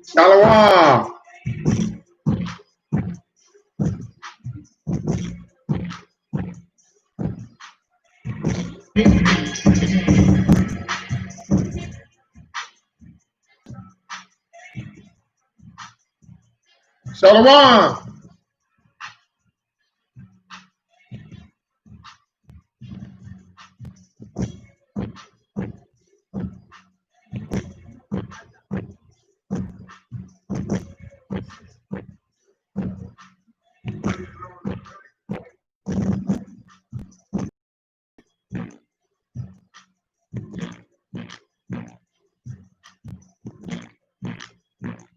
Shalom. Shalom.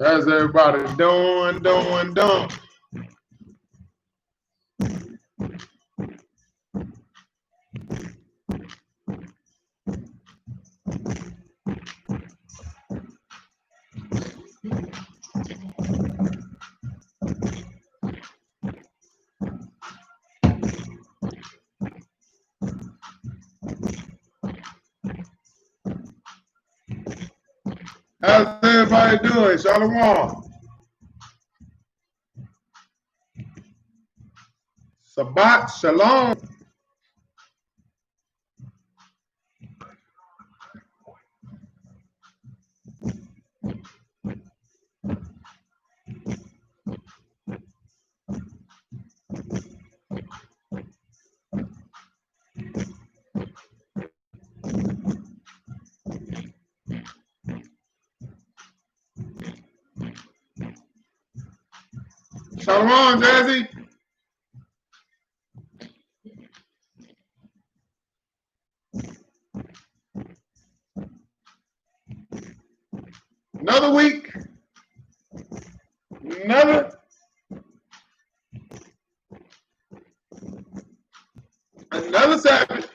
How's everybody doing? How's everybody doing? Shalom. Shabbat shalom. Shalom, Jazzy. Another week. Another Sabbath.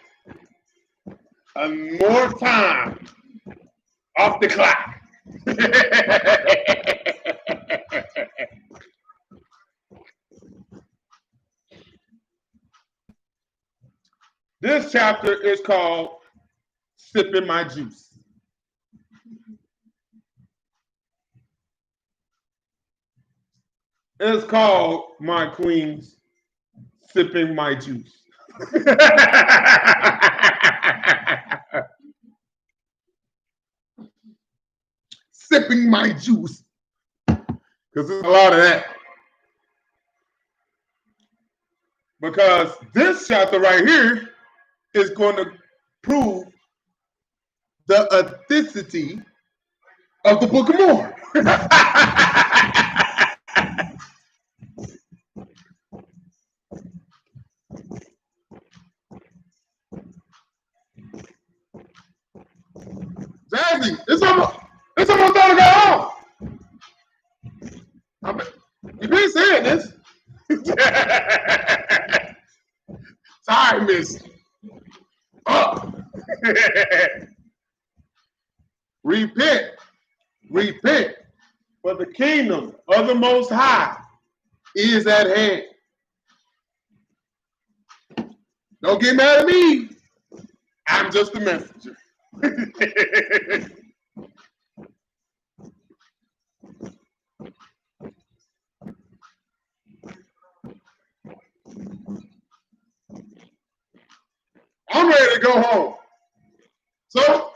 And more time off the clock. This chapter is called Sipping My Juice. It's called, my queens, Sipping My Juice. Sipping my juice. Because there's a lot of that. Because this chapter right here is going to prove the authenticity of the Book of Mormon. Jazzy, it's almost time to go home. You've been saying this. Sorry, miss. Oh. Repent, for the kingdom of the Most High is at hand. Don't get mad at me. I'm just a messenger. I'm ready to go home. So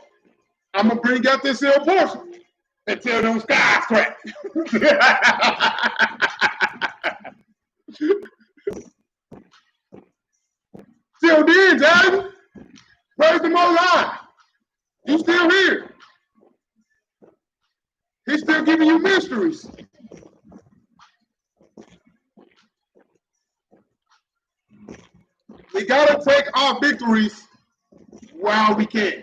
I'm gonna bring out this here portion until them skies crack. Still did, Daddy. Praise the Most High. You still here. He's still giving you mysteries. We gotta take our victories while we can.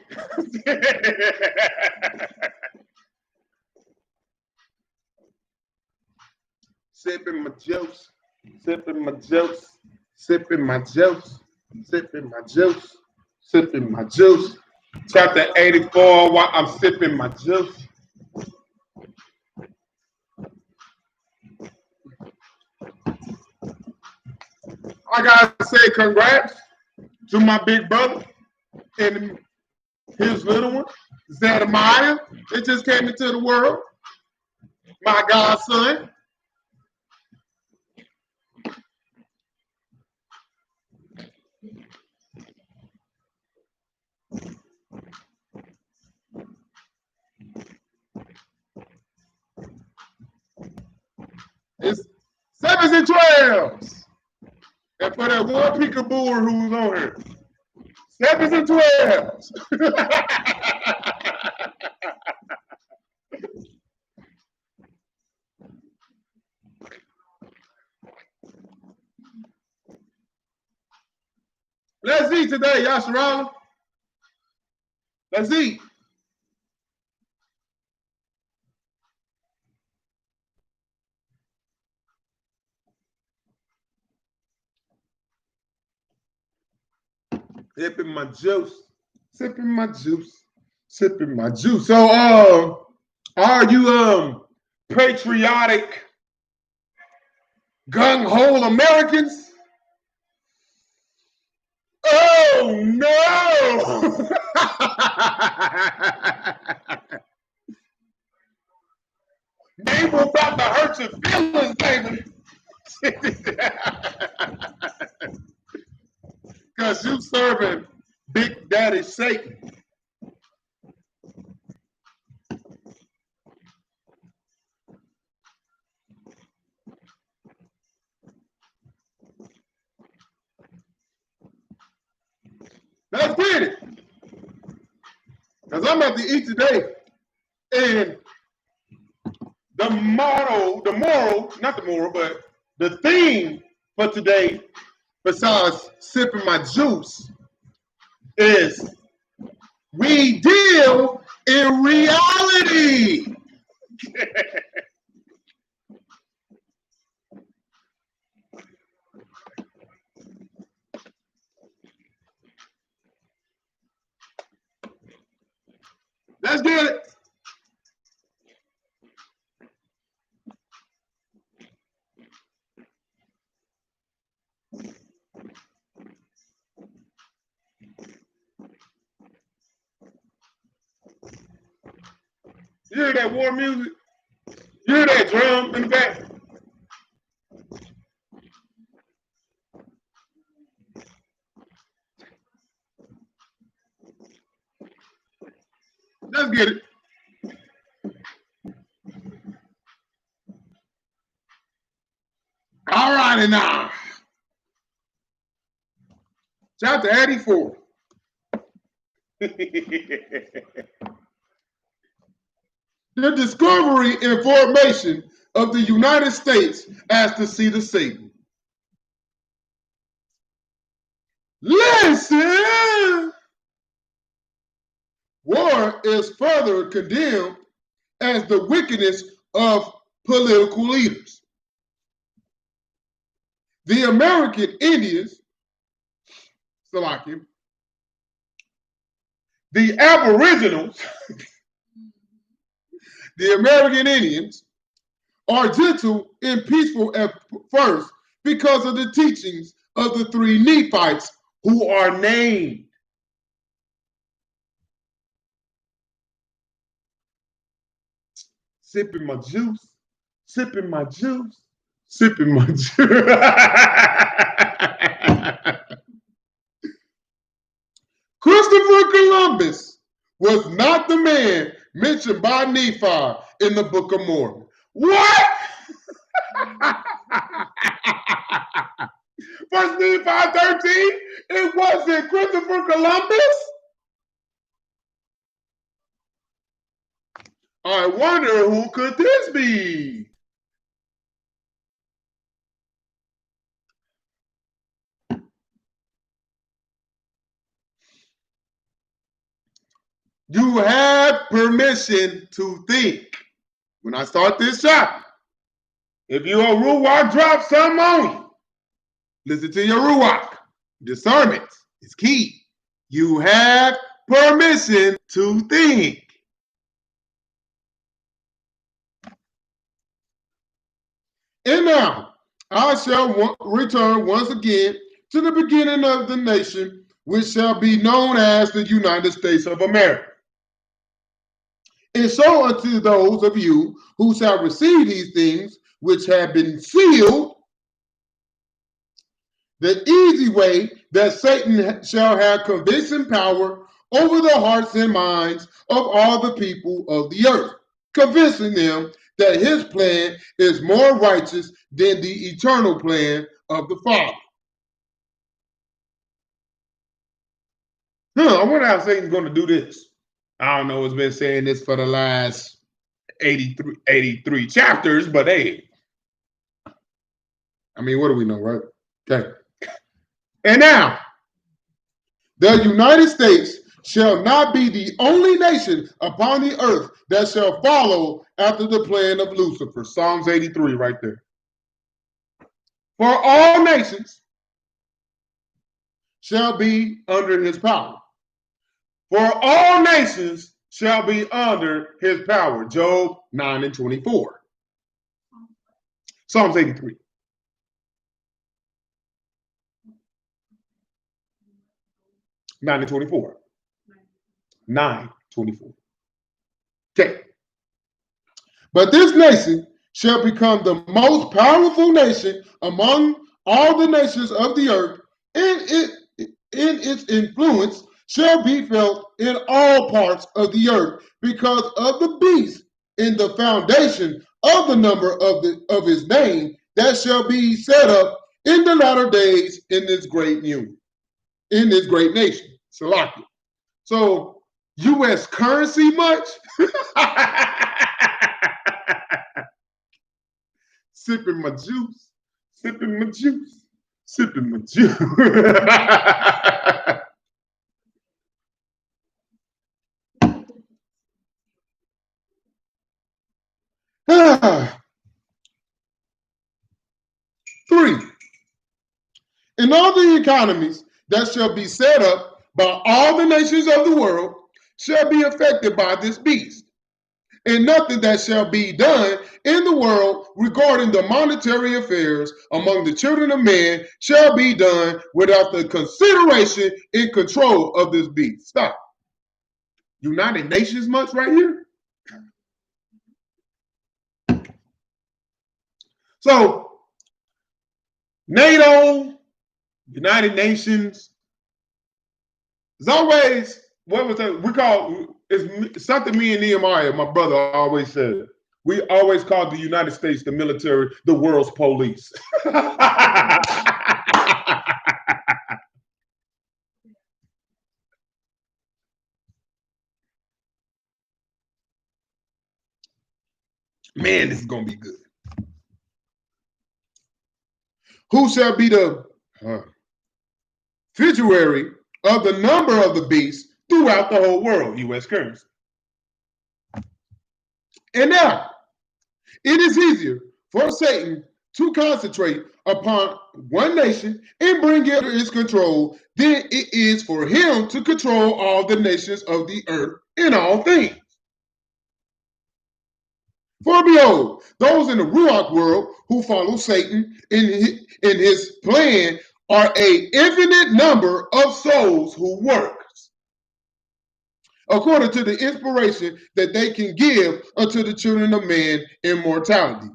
Sipping my juice, sipping my juice, sipping my juice, sipping my juice, sipping my juice. Chapter 84, while I'm sipping my juice. I gotta say congrats to my big brother and his little one, Zedemiah. It just came into the world. My godson. It's 7s and 12s. And for that one peekaboo who's on here, 7s and 12s. Let's eat today, Yasharala. Let's eat. Sipping my juice. Sipping my juice. Sipping my juice. So, are you patriotic, gung-ho Americans? Oh no! Naval about to hurt your feelings, baby. Because you serving Big Daddy Satan. Let's get it. Because I'm about to eat today. And the theme for today, besides sipping my juice, is we deal in reality. Let's get it. You hear that war music? You hear that drum in the back? Let's get it. All righty now. Chapter 84. The discovery and formation of the United States as the seat of Satan. Listen! War is further condemned as the wickedness of political leaders. The American Indians, Salakia, the Aboriginals, the American Indians, are gentle and peaceful at first because of the teachings of the three Nephites who are named. Sipping my juice, sipping my juice, sipping my juice. Christopher Columbus was not the man mentioned by Nephi in the Book of Mormon. What? First Nephi 13, it wasn't Christopher Columbus? I wonder who could this be? You have permission to think. When I start this chapter, if your Ruach drops something on you, listen to your Ruach. Discernment is key. You have permission to think. And now, I shall return once again to the beginning of the nation, which shall be known as the United States of America. And so unto those of you who shall receive these things which have been sealed, the easy way that Satan shall have convincing power over the hearts and minds of all the people of the earth, convincing them that his plan is more righteous than the eternal plan of the Father. I wonder how Satan's going to do this. I don't know. It's been saying this for the last 83 chapters, but hey, I mean, what do we know, right? Okay. And now, the United States shall not be the only nation upon the earth that shall follow after the plan of Lucifer. Psalms 83 right there. For all nations shall be under his power. For all nations shall be under his power. Job 9 and 24. Psalms 83. Nine and 24. 9:24. Okay. But this nation shall become the most powerful nation among all the nations of the earth, and its influence shall be felt in all parts of the earth because of the beast in the foundation of the number of his name that shall be set up in the latter days in this great union, in this great nation. Salakia. So, U.S. currency much? Sipping my juice, sipping my juice, sipping my juice. 3. In all the economies that shall be set up by all the nations of the world shall be affected by this beast. And nothing that shall be done in the world regarding the monetary affairs among the children of men shall be done without the consideration and control of this beast. Stop. United Nations much right here? So, NATO, United Nations, is always, what was that? We call, it's something me and Nehemiah, my brother, always said. We always called the United States, the military, the world's police. Man, this is going to be good. Who shall be the February of the number of the beast throughout the whole world, U.S. currency. And now, it is easier for Satan to concentrate upon one nation and bring it under his control than it is for him to control all the nations of the earth in all things. For behold, those in the Ruach world who follow Satan in his plan are an infinite number of souls who works according to the inspiration that they can give unto the children of man immortality,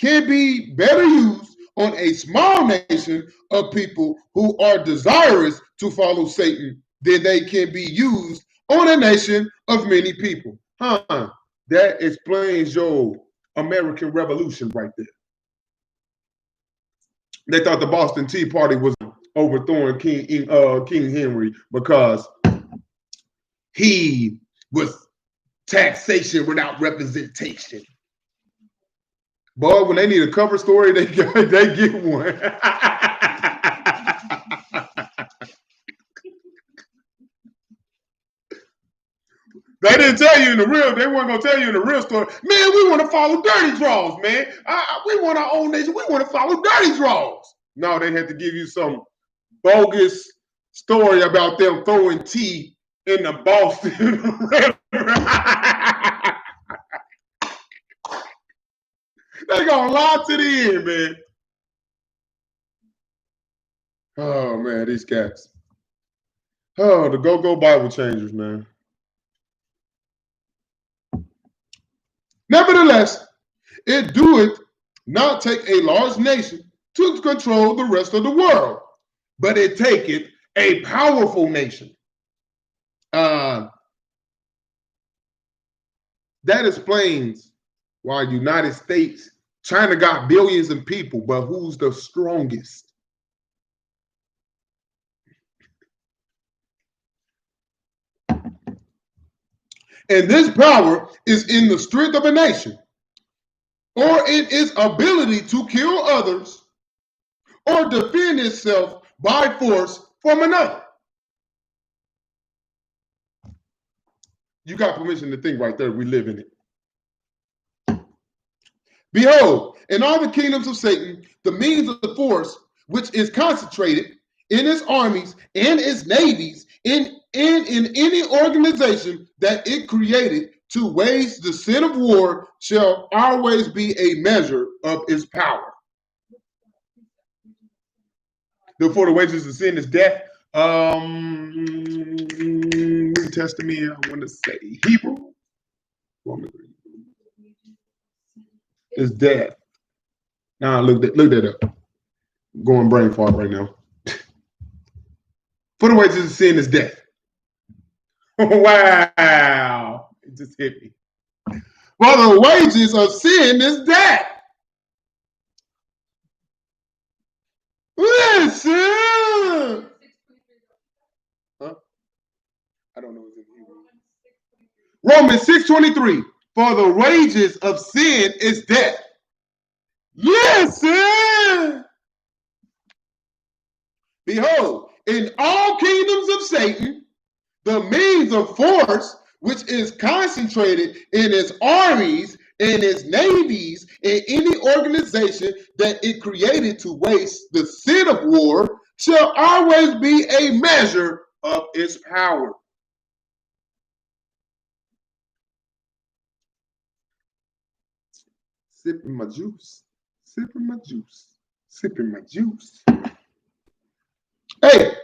can be better used on a small nation of people who are desirous to follow Satan than they can be used on a nation of many people. That explains your American Revolution right there. They thought the Boston Tea Party was overthrowing King Henry because he was taxation without representation. Boy, when they need a cover story, they get one. They didn't tell you in the real, they weren't going to tell you in the real story. Man, we want to follow dirty draws, man. We want our own nation. We want to follow dirty draws. No, they had to give you some bogus story about them throwing tea in the Boston River. They going to lie to the end, man. Oh man, these cats. Oh, the go-go Bible changers, man. Nevertheless, it doeth not take a large nation to control the rest of the world, but it taketh a powerful nation. That explains why United States, China got billions of people, but who's the strongest? And this power is in the strength of a nation, or in its ability to kill others, or defend itself by force from another. You got permission to think right there. We live in it. Behold, in all the kingdoms of Satan, the means of the force which is concentrated in its armies and its navies, in any organization that it created to wage the sin of war, shall always be a measure of its power. Therefore, the wages of sin is death. New Testament, I want to say Hebrew. Is death. Now look that up. I'm going brain fart right now. For the wages of sin is death. Wow. It just hit me. Well, the wages of sin is death. Listen. Huh? I don't know what's in Hebrew. Romans 6:23. For the wages of sin is death. Listen. Behold, in all kingdoms of Satan, the means of force which is concentrated in its armies and its navies and any organization that it created to waste the sin of war shall always be a measure of its power. Sipping my juice, sipping my juice, sipping my juice. Hey,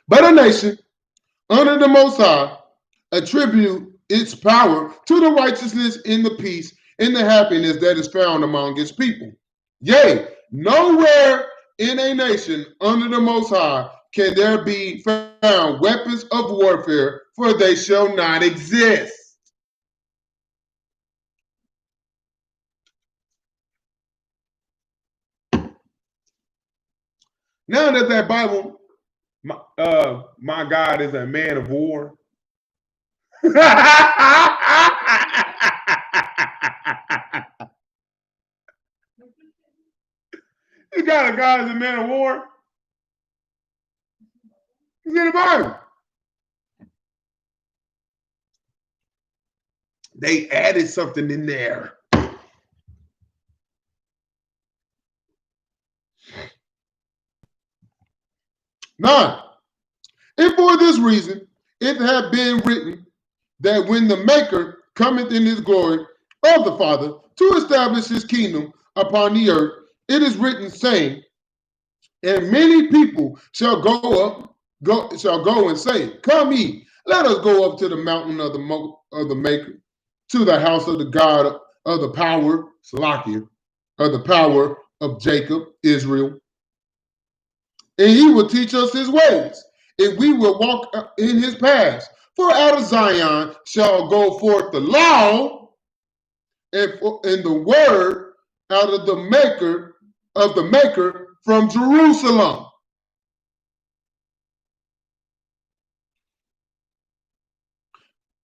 but a nation under the Most High attribute its power to the righteousness and the peace and the happiness that is found among its people. Yea, nowhere in a nation under the Most High can there be found weapons of warfare, for they shall not exist. Now that Bible, my God is a man of war. You got a God as a man of war. He's in the Bible. They added something in there. None. And for this reason, it hath been written that when the Maker cometh in his glory of the Father to establish his kingdom upon the earth, it is written, saying, and many people shall go and say, come ye, let us go up to the mountain of the Maker, to the house of the God of the power, Salakia, of the power of Jacob, Israel. And he will teach us his ways, and we will walk in his paths. For out of Zion shall go forth the law, and the word out of the Maker from Jerusalem.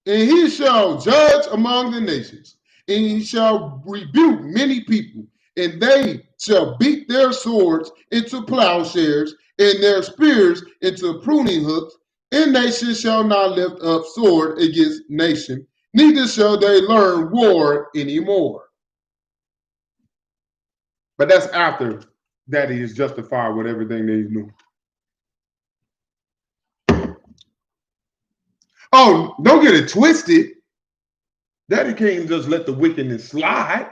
And he shall judge among the nations, and he shall rebuke many people, and they shall beat their swords into plowshares, and their spears into pruning hooks, and nation shall not lift up sword against nation, neither shall they learn war anymore. But that's after that he is justified with everything that he knew. Oh, don't get it twisted. Daddy can't just let the wickedness slide.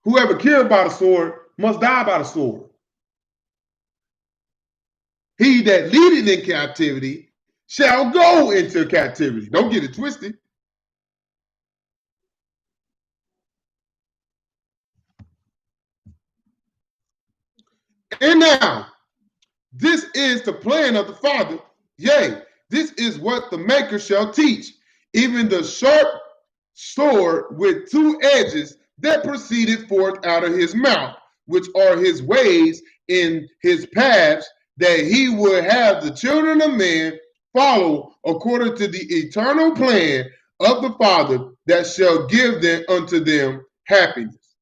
Whoever killed by the sword must die by the sword. he that leadeth in captivity shall go into captivity. Don't get it twisted. And now, this is the plan of the Father. Yea, this is what the Maker shall teach, even the sharp sword with two edges that proceeded forth out of his mouth, which are his ways in his paths, that he would have the children of men follow according to the eternal plan of the Father, that shall give them unto them happiness.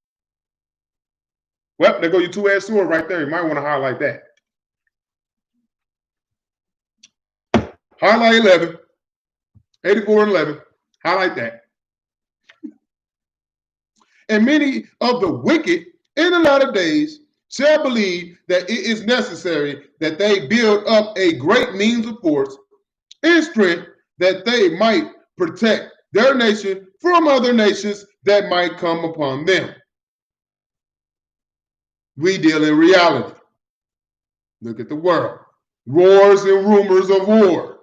Well, there go your two-edged sword right there. You might want to highlight that. Highlight 11, 84 and 11. Highlight that. And many of the wicked in the latter days shall believe that it is necessary that they build up a great means of force and strength, that they might protect their nation from other nations that might come upon them. We deal in reality. Look at the world. Wars and rumors of war.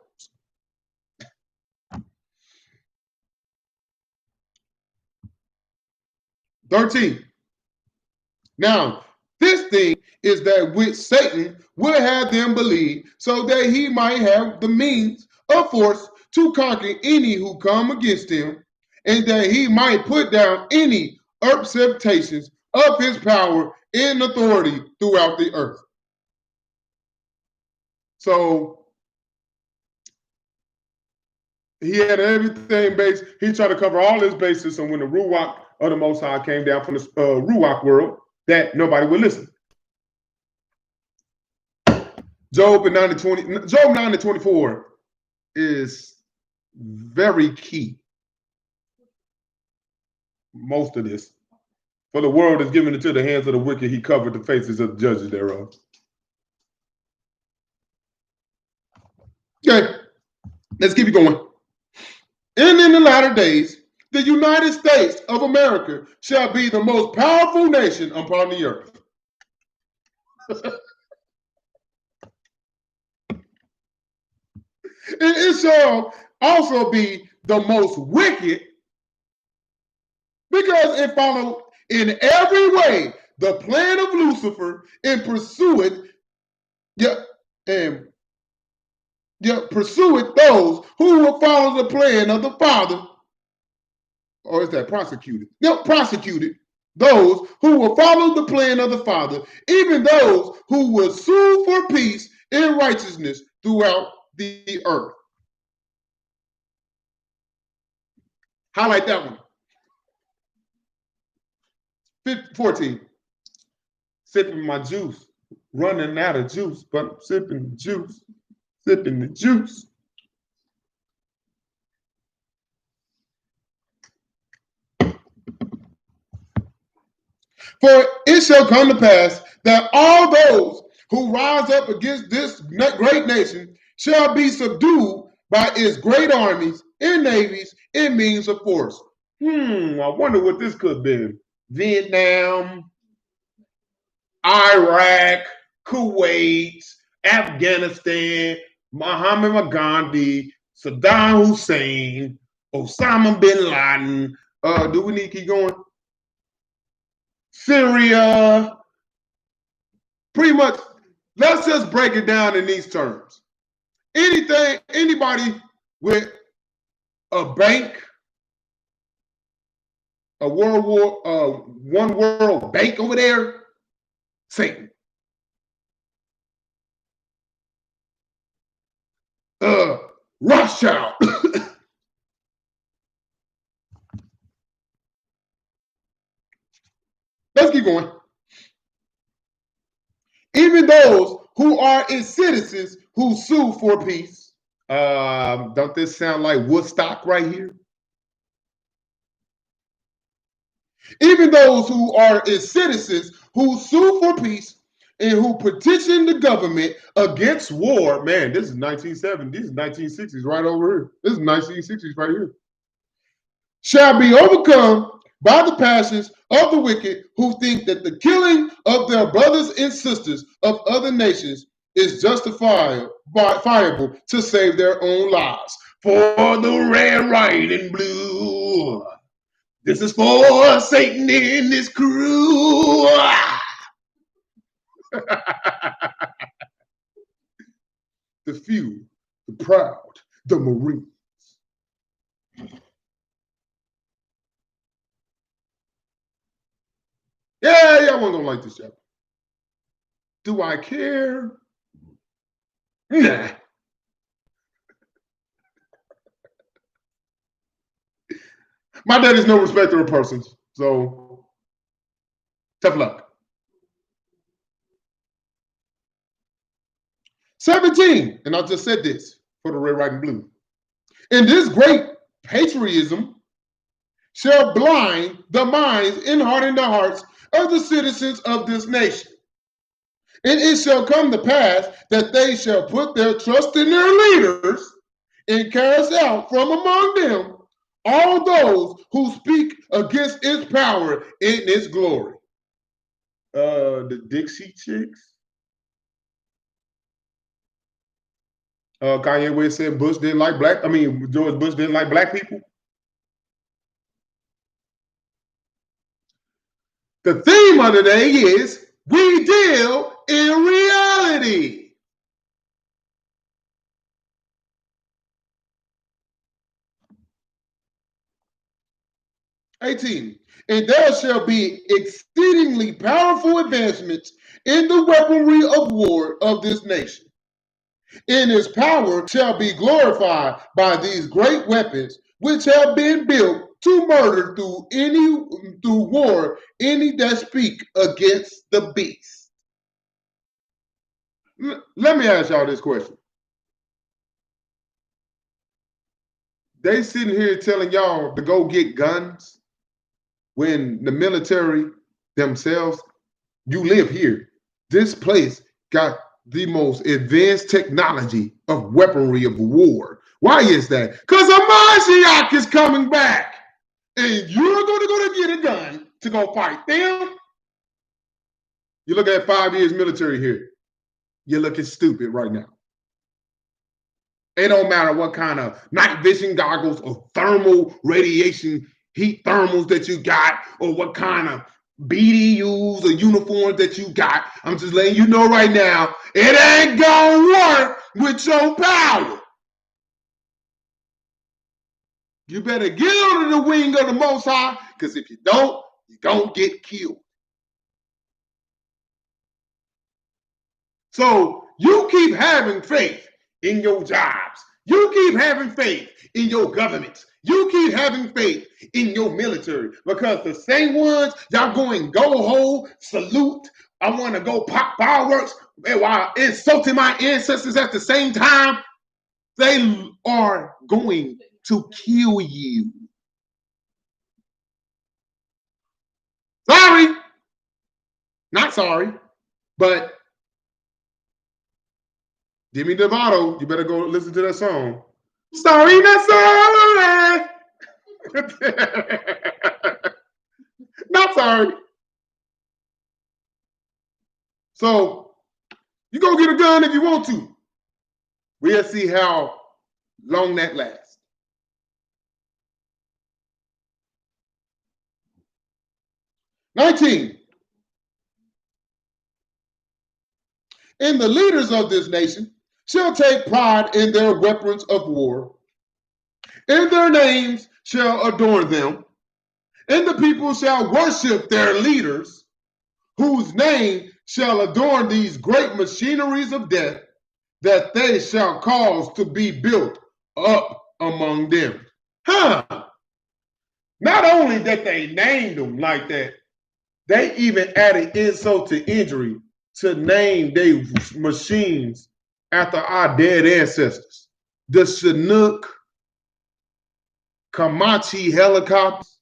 (13) Now, this thing is that which Satan would have them believe, so that he might have the means of force to conquer any who come against him, and that he might put down any usurpations of his power and authority throughout the earth. So he had everything based. He tried to cover all his bases. And when the Ruach of the Most High came down from the Ruach world, that nobody would listen. Job 9:24 is very key. Most of this. For the world is given into the hands of the wicked, he covered the faces of the judges thereof. Okay, let's keep it going. And in the latter days, the United States of America shall be the most powerful nation upon the earth. It shall also be the most wicked, because it followed in every way the plan of Lucifer, and pursueth those who will follow the plan of the Father. Or is that prosecuted? No, prosecuted those who will follow the plan of the Father, even those who will sue for peace and righteousness throughout the earth. Highlight that one. 14. Sipping my juice, running out of juice, but I'm sipping the juice, sipping the juice. For it shall come to pass that all those who rise up against this great nation shall be subdued by its great armies and navies and means of force. I wonder what this could be. Vietnam, Iraq, Kuwait, Afghanistan, Muhammad Gandhi, Saddam Hussein, Osama bin Laden. Do we need to keep going? Syria. Pretty much, let's just break it down in these terms. Anybody with a bank, a one world bank over there, Satan. Rothschild. Let's keep going. Even those who are its citizens who sue for peace. Don't this sound like Woodstock right here? Even those who are its citizens who sue for peace and who petition the government against war. Man, this is 1970s. This is 1960s right over here. This is 1960s right here. Shall be overcome by the passions of the wicked, who think that the killing of their brothers and sisters of other nations is justifiable to save their own lives. For the red, white, and blue. This is for Satan and his crew. The few, the proud, the Marines. Yeah, y'all wasn't gonna like this chapter. Do I care? Nah. My dad is no respecter of persons, so tough luck. 17, and I just said this for the red, white, and blue. And this great patriotism shall blind the minds and harden the hearts of the citizens of this nation. And it shall come to pass that they shall put their trust in their leaders and cast out from among them all those who speak against its power and its glory. The Dixie Chicks. Kanye West said George Bush didn't like black people. The theme of the day is we deal in reality. '18. And there shall be exceedingly powerful advancements in the weaponry of war of this nation. And its power shall be glorified by these great weapons which have been built to murder through war any that speak against the beast. Let me ask y'all this question. They sitting here telling y'all to go get guns when the military themselves, you live here. This place got the most advanced technology of weaponry of war. Why is that? Because Mashiach is coming back. And you're going to go to get a gun to go fight them. You look at 5 years military here. You're looking stupid right now. It don't matter what kind of night vision goggles or thermal radiation heat thermals that you got, or what kind of BDUs or uniforms that you got. I'm just letting you know right now, it ain't gonna work with your power. You better get under the wing of the Most High, because if you don't, you're gonna get killed. So you keep having faith in your jobs. You keep having faith in your governments. You keep having faith in your military, because the same ones y'all going go ho, salute, I want to go pop fireworks while insulting my ancestors at the same time, they are going to kill you. Sorry. Not sorry, but Demi Lovato, you better go listen to that song. Sorry, not sorry. Not sorry. So you go get a gun if you want to. We'll see how long that lasts. '19. And the leaders of this nation shall take pride in their weapons of war, and their names shall adorn them, and the people shall worship their leaders, whose name shall adorn these great machineries of death, that they shall cause to be built up among them. Not only that they named them like that, they even added insult to injury to name their machines after our dead ancestors. The Chinook Comanche helicopters.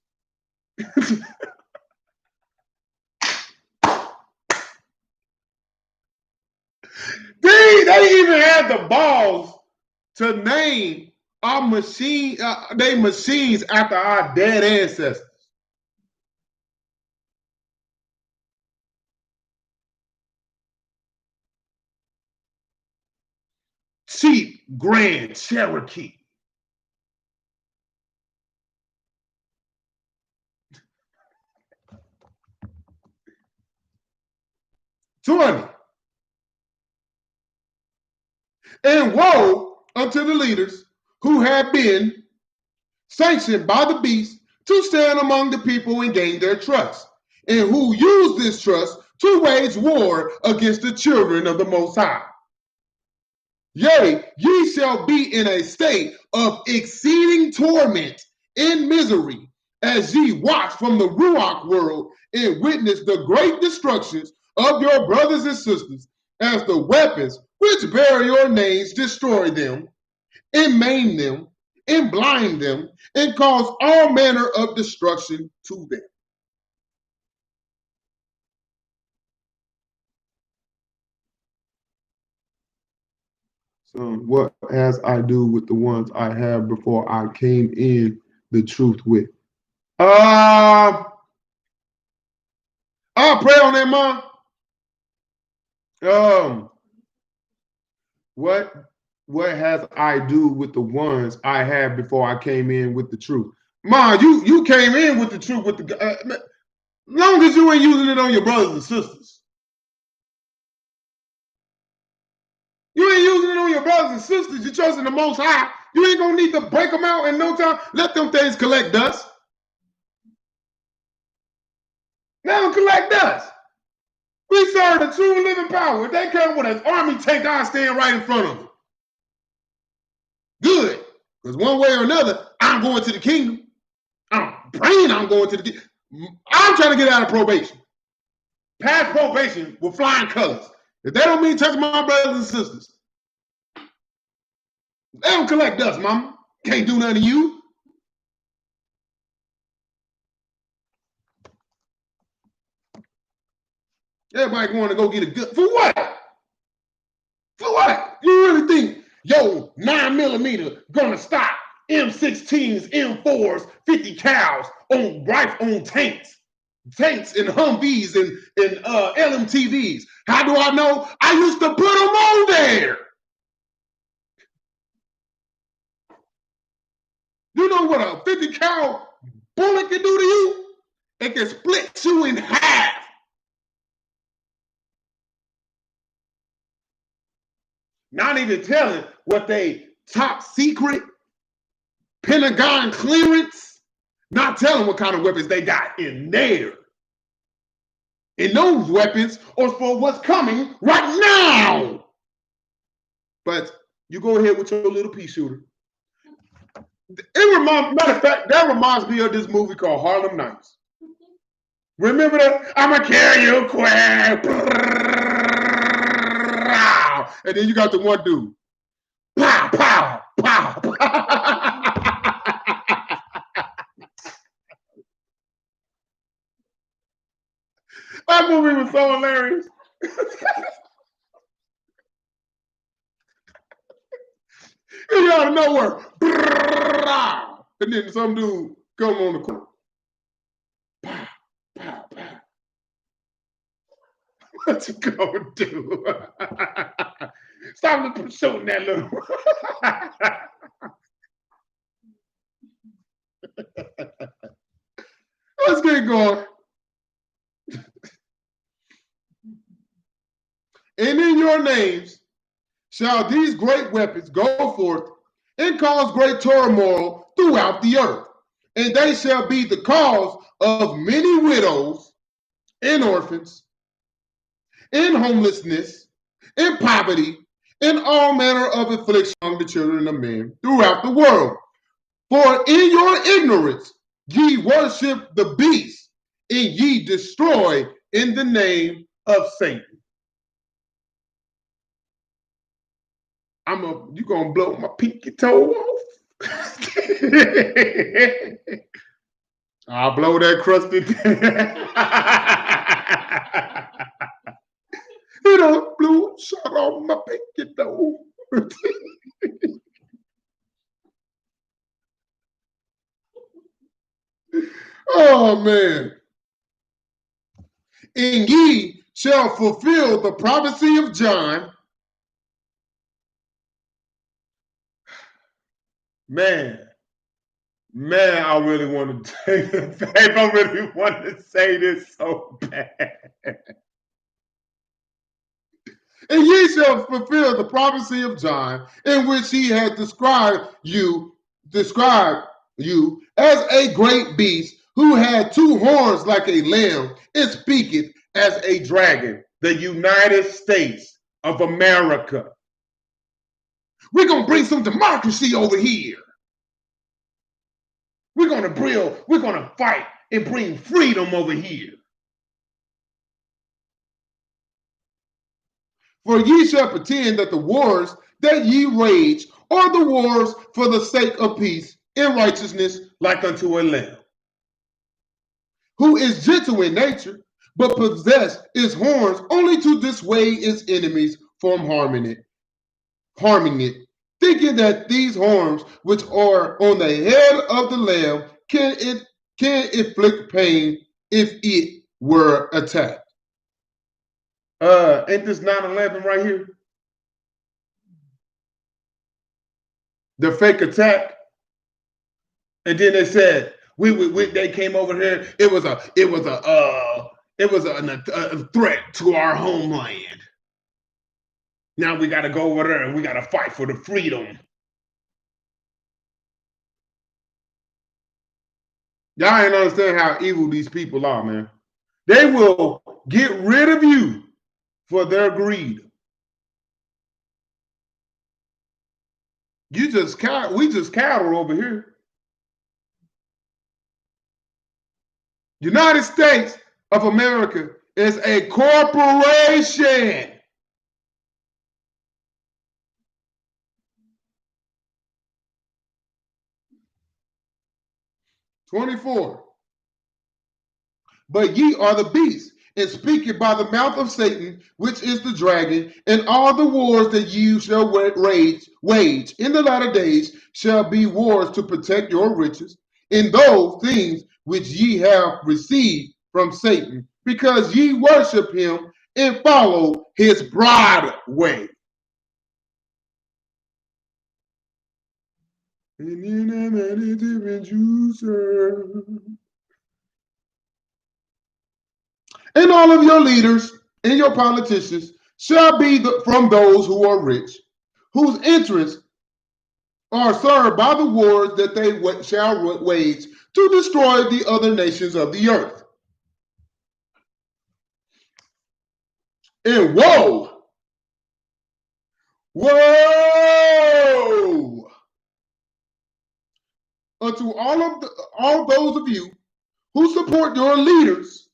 They even had the balls to name our they machines after our dead ancestors. Jeep Grand Cherokee. '20. And woe unto the leaders who have been sanctioned by the beast to stand among the people and gain their trust, and who use this trust to wage war against the children of the Most High. Yea, ye shall be in a state of exceeding torment and misery, as ye watch from the Ruach world and witness the great destructions of your brothers and sisters, as the weapons which bear your names destroy them, and maim them, and blind them, and cause all manner of destruction to them. So what has I do with the ones I have before I came in the truth with? I'll pray on that, Mom. What has I do with the ones I had before I came in with the truth? Ma, you came in with the truth with the long as you ain't using it on your brothers and sisters. You ain't using it on your brothers and sisters. You're trusting the Most High. You ain't gonna need to break them out in no time. Let them things collect dust. Let them collect dust. We serve the true living power. If they come with an army tank, I'll stand right in front of them. Good. Because one way or another, I'm going to the kingdom. I'm praying I'm going to the kingdom. I'm trying to get out of probation. Past probation with flying colors. If they don't mean touching my brothers and sisters, they don't collect dust, mama. Can't do nothing to you. Everybody going to go get a good. For what? For what? You really think, yo, 9mm gonna stop M16s, M4s, 50 cows on tanks and Humvees and LMTVs? How do I know? I used to put them on there. You know what a 50 cal bullet can do to you? It can split you in half. Not even telling what they top secret Pentagon clearance, not telling what kind of weapons they got in there. And those weapons are for what's coming right now. But you go ahead with your little pea shooter. Matter of fact, that reminds me of this movie called Harlem Nights. Remember that? I'ma carry you quick. And then you got the one dude. Pow, pow, pow, pow. That movie was so hilarious. He out of nowhere. And then some dude come on the corner. Pow, pow, pow. What you gonna do? Stop shooting that little. Let's get going. And in your names shall these great weapons go forth and cause great turmoil throughout the earth. And they shall be the cause of many widows and orphans, in homelessness, in poverty, in all manner of affliction among the children of men throughout the world. For in your ignorance ye worship the beast, and ye destroy in the name of Satan. You gonna blow my pinky toe off? I'll blow that crusty. You know, blew shot off my pinky toe. Oh man. And ye shall fulfill the prophecy of John, Man, I really want to take the babe. I really want to say this so bad. And ye shall fulfill the prophecy of John, in which he had described you as a great beast who had two horns like a lamb and speaketh as a dragon. The United States of America. We're going to bring some democracy over here. We're going to fight and bring freedom over here. For ye shall pretend that the wars that ye wage are the wars for the sake of peace and righteousness, like unto a lamb, who is gentle in nature, but possess its horns only to dissuade its enemies from harming it, thinking that these horns, which are on the head of the lamb, can inflict pain if it were attacked. Ain't this 9/11 right here? The fake attack. And then they said they came over here. It was a threat to our homeland. Now we got to go over there and we got to fight for the freedom. Y'all ain't understand how evil these people are, man. They will get rid of you for their greed. We just cattle over here. United States of America is a corporation. "24. But ye are the beast, and speak it by the mouth of Satan, which is the dragon, and all the wars that ye shall wage in the latter days shall be wars to protect your riches in those things which ye have received from Satan, because ye worship him and follow his broad way." And all of your leaders and your politicians shall be from those who are rich, whose interests are served by the wars that they shall wage to destroy the other nations of the earth. And woe unto all those of you who support your leaders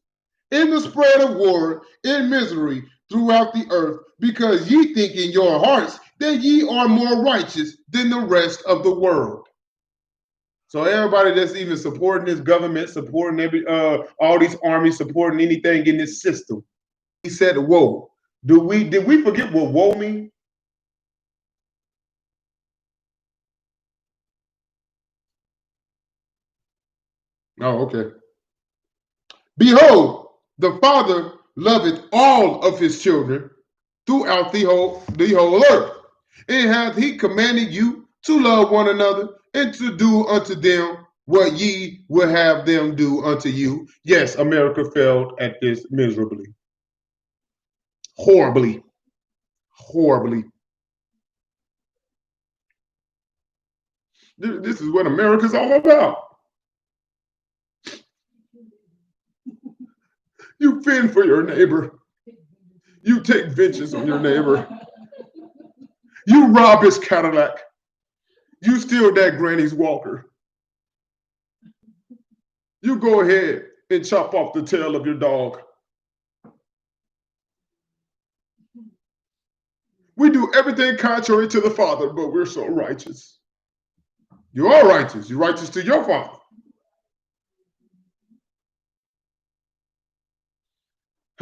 in the spread of war and misery throughout the earth, because ye think in your hearts that ye are more righteous than the rest of the world. So everybody that's even supporting this government, supporting all these armies, supporting anything in this system, he said, "Woe." Did we forget what woe means? Oh, okay. "Behold, the Father loveth all of his children throughout the whole earth, and hath he commanded you to love one another and to do unto them what ye would have them do unto you." Yes, America failed at this miserably. Horribly. This is what America's all about. You fend for your neighbor. You take vengeance on your neighbor. You rob his Cadillac. You steal that granny's walker. You go ahead and chop off the tail of your dog. We do everything contrary to the Father, but we're so righteous. You are righteous. You're righteous to your Father.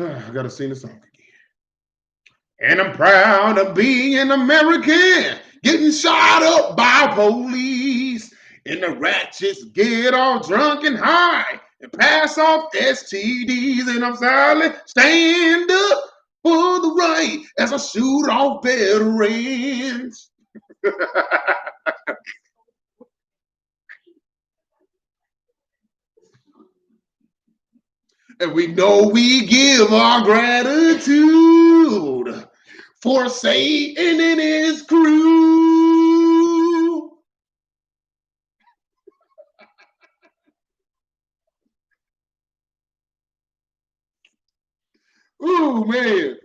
I gotta sing the song again. And I'm proud of being an American, getting shot up by police. And the ratchets get all drunk and high and pass off STDs. And I'm silent, stand up for the right as I shoot off veterans. And we know we give our gratitude for Satan and his crew. Ooh, man.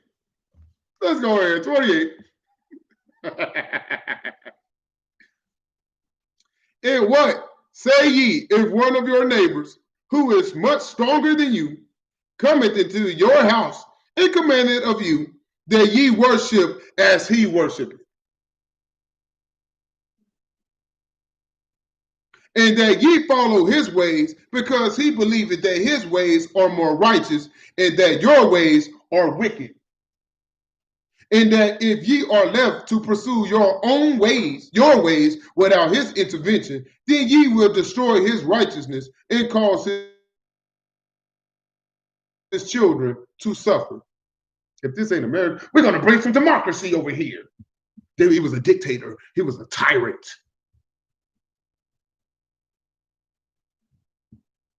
Let's go ahead. 28. And what say ye if one of your neighbors, who is much stronger than you, cometh into your house and commandeth of you that ye worship as he worshipeth, and that ye follow his ways, because he believeth that his ways are more righteous, and that your ways are wicked. And that if ye are left to pursue your own ways, your ways, without his intervention, then ye will destroy his righteousness and cause his children to suffer. If this ain't America, we're going to bring some democracy over here. He was a dictator. He was a tyrant.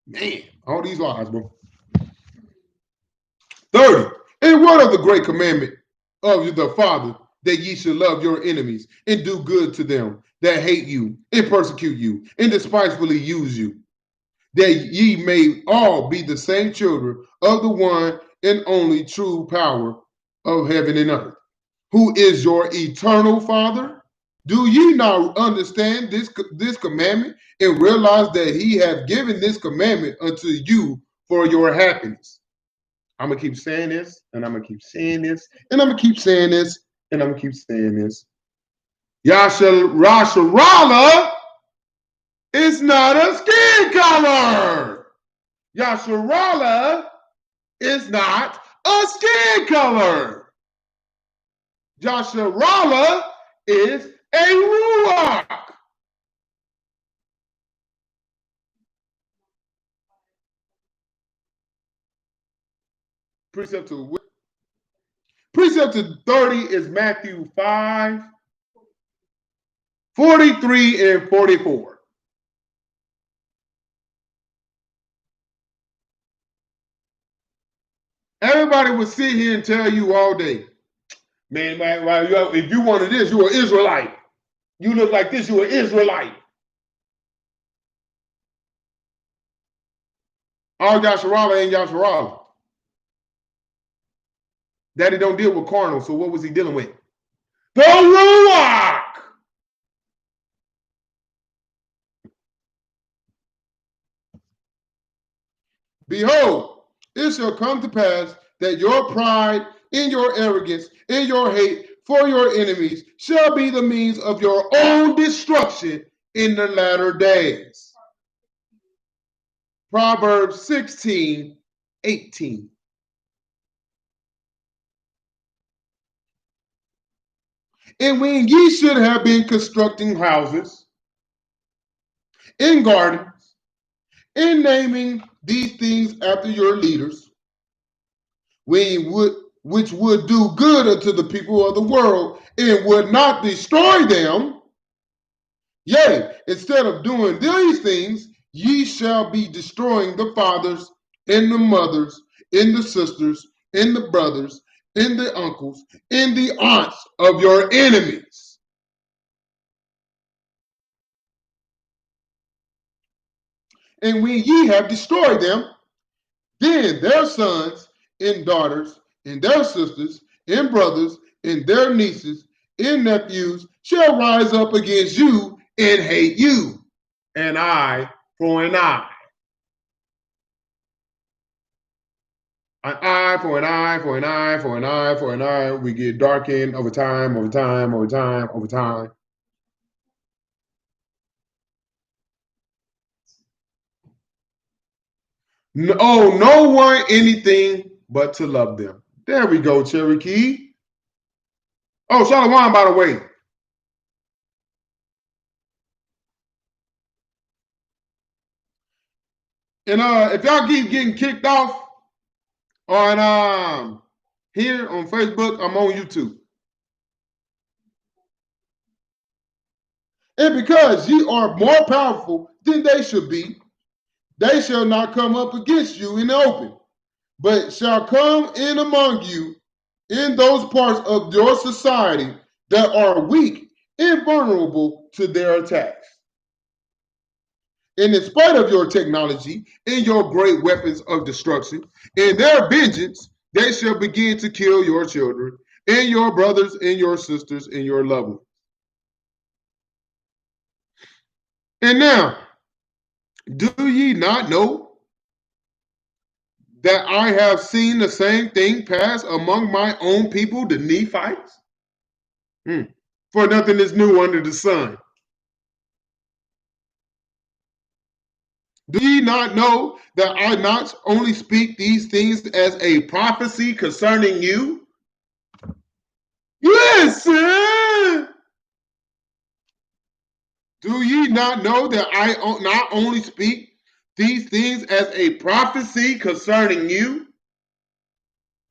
Man, all these lies, bro. 30. And what of the great commandment of the Father, that ye should love your enemies and do good to them that hate you and persecute you and despitefully use you, that ye may all be the same children of the one and only true power of heaven and earth, who is your eternal Father? Do ye not understand this commandment and realize that he hath given this commandment unto you for your happiness? I'm going to keep saying this, and I'm going to keep saying this, and I'm going to keep saying this, and I'm going to keep saying this. Yasharala is not a skin color. Yasharala is not a skin color. Yasharala is a ruach. Precept to 30 is Matthew 5, 43 and 44. Everybody would sit here and tell you all day, man, if you wanted this, you're an Israelite. You look like this, you're an Israelite. All Yasharala ain't Yasharala. Daddy don't deal with carnal, so what was he dealing with? The Ruach! Behold, it shall come to pass that your pride and your arrogance and your hate for your enemies shall be the means of your own destruction in the latter days. Proverbs 16, 18. And when ye should have been constructing houses, in gardens, in naming these things after your leaders, which would do good unto the people of the world and would not destroy them, yea, instead of doing these things, ye shall be destroying the fathers and the mothers and the sisters and the brothers and the uncles and the aunts of your enemies. And when ye have destroyed them, then their sons and daughters and their sisters and brothers and their nieces and nephews shall rise up against you and hate you, an eye for an eye. An eye for an eye for an eye for an eye for an eye. We get darkened over time, over time, over time, over time. No one anything but to love them. There we go, Cherokee. Oh, Shalom, by the way. And if y'all keep getting kicked off on here on Facebook, I'm on YouTube. And because ye are more powerful than they should be, they shall not come up against you in the open. but shall come in among you in those parts of your society that are weak and vulnerable to their attacks. And in spite of your technology and your great weapons of destruction, in their vengeance, they shall begin to kill your children and your brothers and your sisters and your loved ones. And now, do ye not know that I have seen the same thing pass among my own people, the Nephites? For nothing is new under the sun. Do ye not know that I not only speak these things as a prophecy concerning you? Listen! Do ye not know that I not only speak these things as a prophecy concerning you,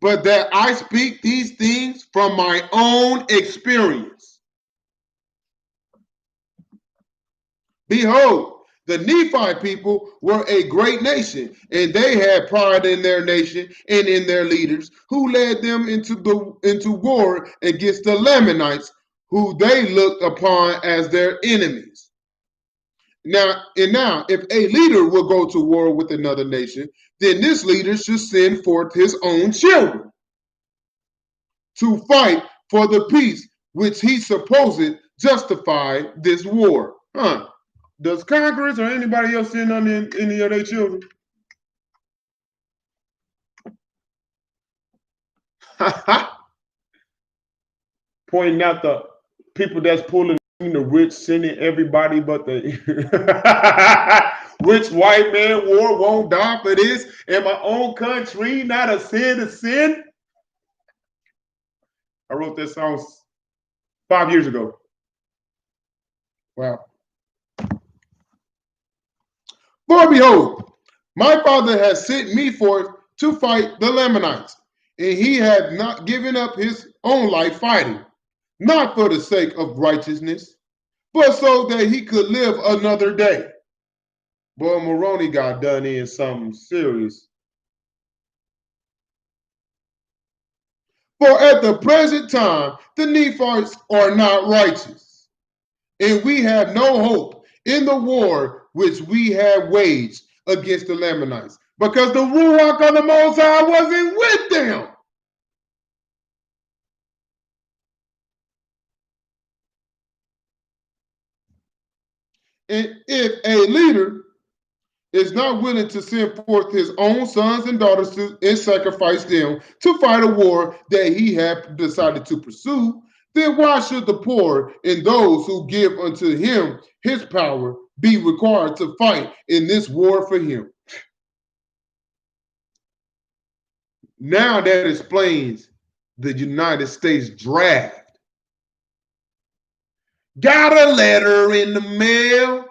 but that I speak these things from my own experience? Behold, the Nephi people were a great nation, and they had pride in their nation and in their leaders, who led them into war against the Lamanites, who they looked upon as their enemies. Now, if a leader will go to war with another nation, then this leader should send forth his own children to fight for the peace which he supposed justify this war. Does Congress or anybody else send on any of their children? Pointing out the people that's pulling the rich, sending everybody but the rich white man war won't die for this. In my own country, not a sin to sin. I wrote that song 5 years ago. Wow. For behold, my father has sent me forth to fight the Lamanites, and he had not given up his own life fighting, not for the sake of righteousness, but so that he could live another day. Boy, Moroni got done in something serious. For at the present time, the Nephites are not righteous, and we have no hope in the war which we have waged against the Lamanites, because the Ruach of the Most High wasn't with them. And if a leader is not willing to send forth his own sons and daughters and sacrifice them to fight a war that he had decided to pursue, then why should the poor and those who give unto him his power be required to fight in this war for him? Now that explains the United States draft. Got a letter in the mail.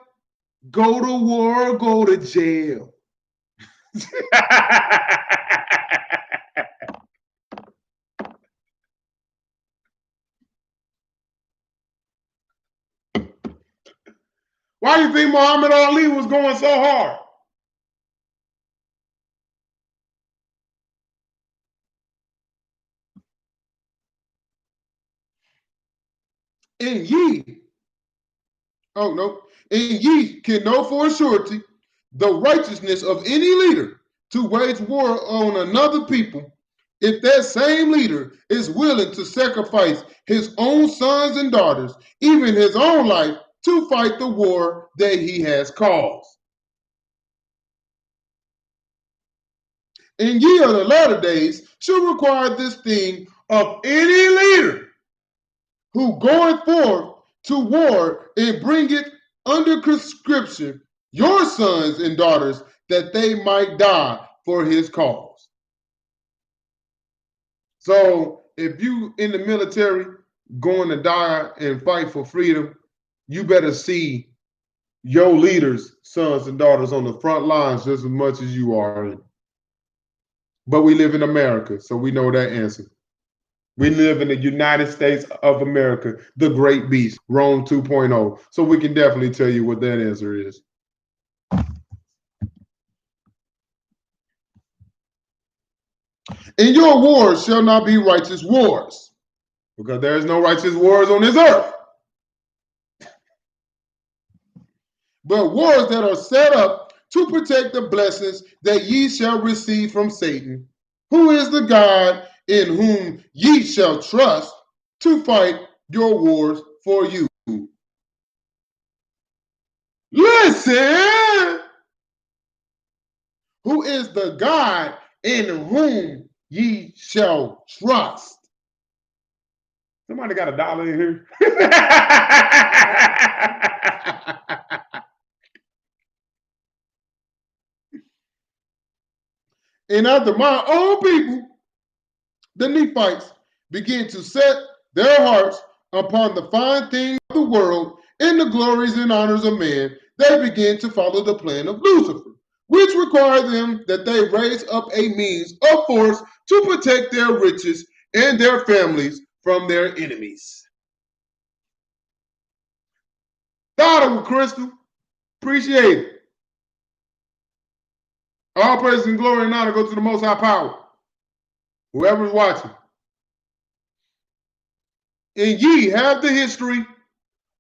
Go to war, go to jail. Why do you think Muhammad Ali was going so hard? And ye, oh no, and ye can know for a surety the righteousness of any leader to wage war on another people, if that same leader is willing to sacrifice his own sons and daughters, even his own life, to fight the war that he has caused. And ye of the latter days shall require this thing of any leader who goeth forth to war and bringeth under conscription your sons and daughters, that they might die for his cause. So if you in the military going to die and fight for freedom, you better see your leaders, sons and daughters on the front lines just as much as you are. But we live in America, so we know that answer. We live in the United States of America, the great beast, Rome 2.0. So we can definitely tell you what that answer is. And your wars shall not be righteous wars, because there is no righteous wars on this earth, but wars that are set up to protect the blessings that ye shall receive from Satan, who is the God in whom ye shall trust to fight your wars for you. Listen, who is the God in whom ye shall trust. Somebody got $1 in here? And after my own people, the Nephites, begin to set their hearts upon the fine things of the world and the glories and honors of man, they begin to follow the plan of Lucifer, which require them that they raise up a means of force to protect their riches and their families from their enemies. Thought of it, Crystal. Appreciate it. All praise and glory and honor go to the Most High Power. Whoever's watching. And ye have the history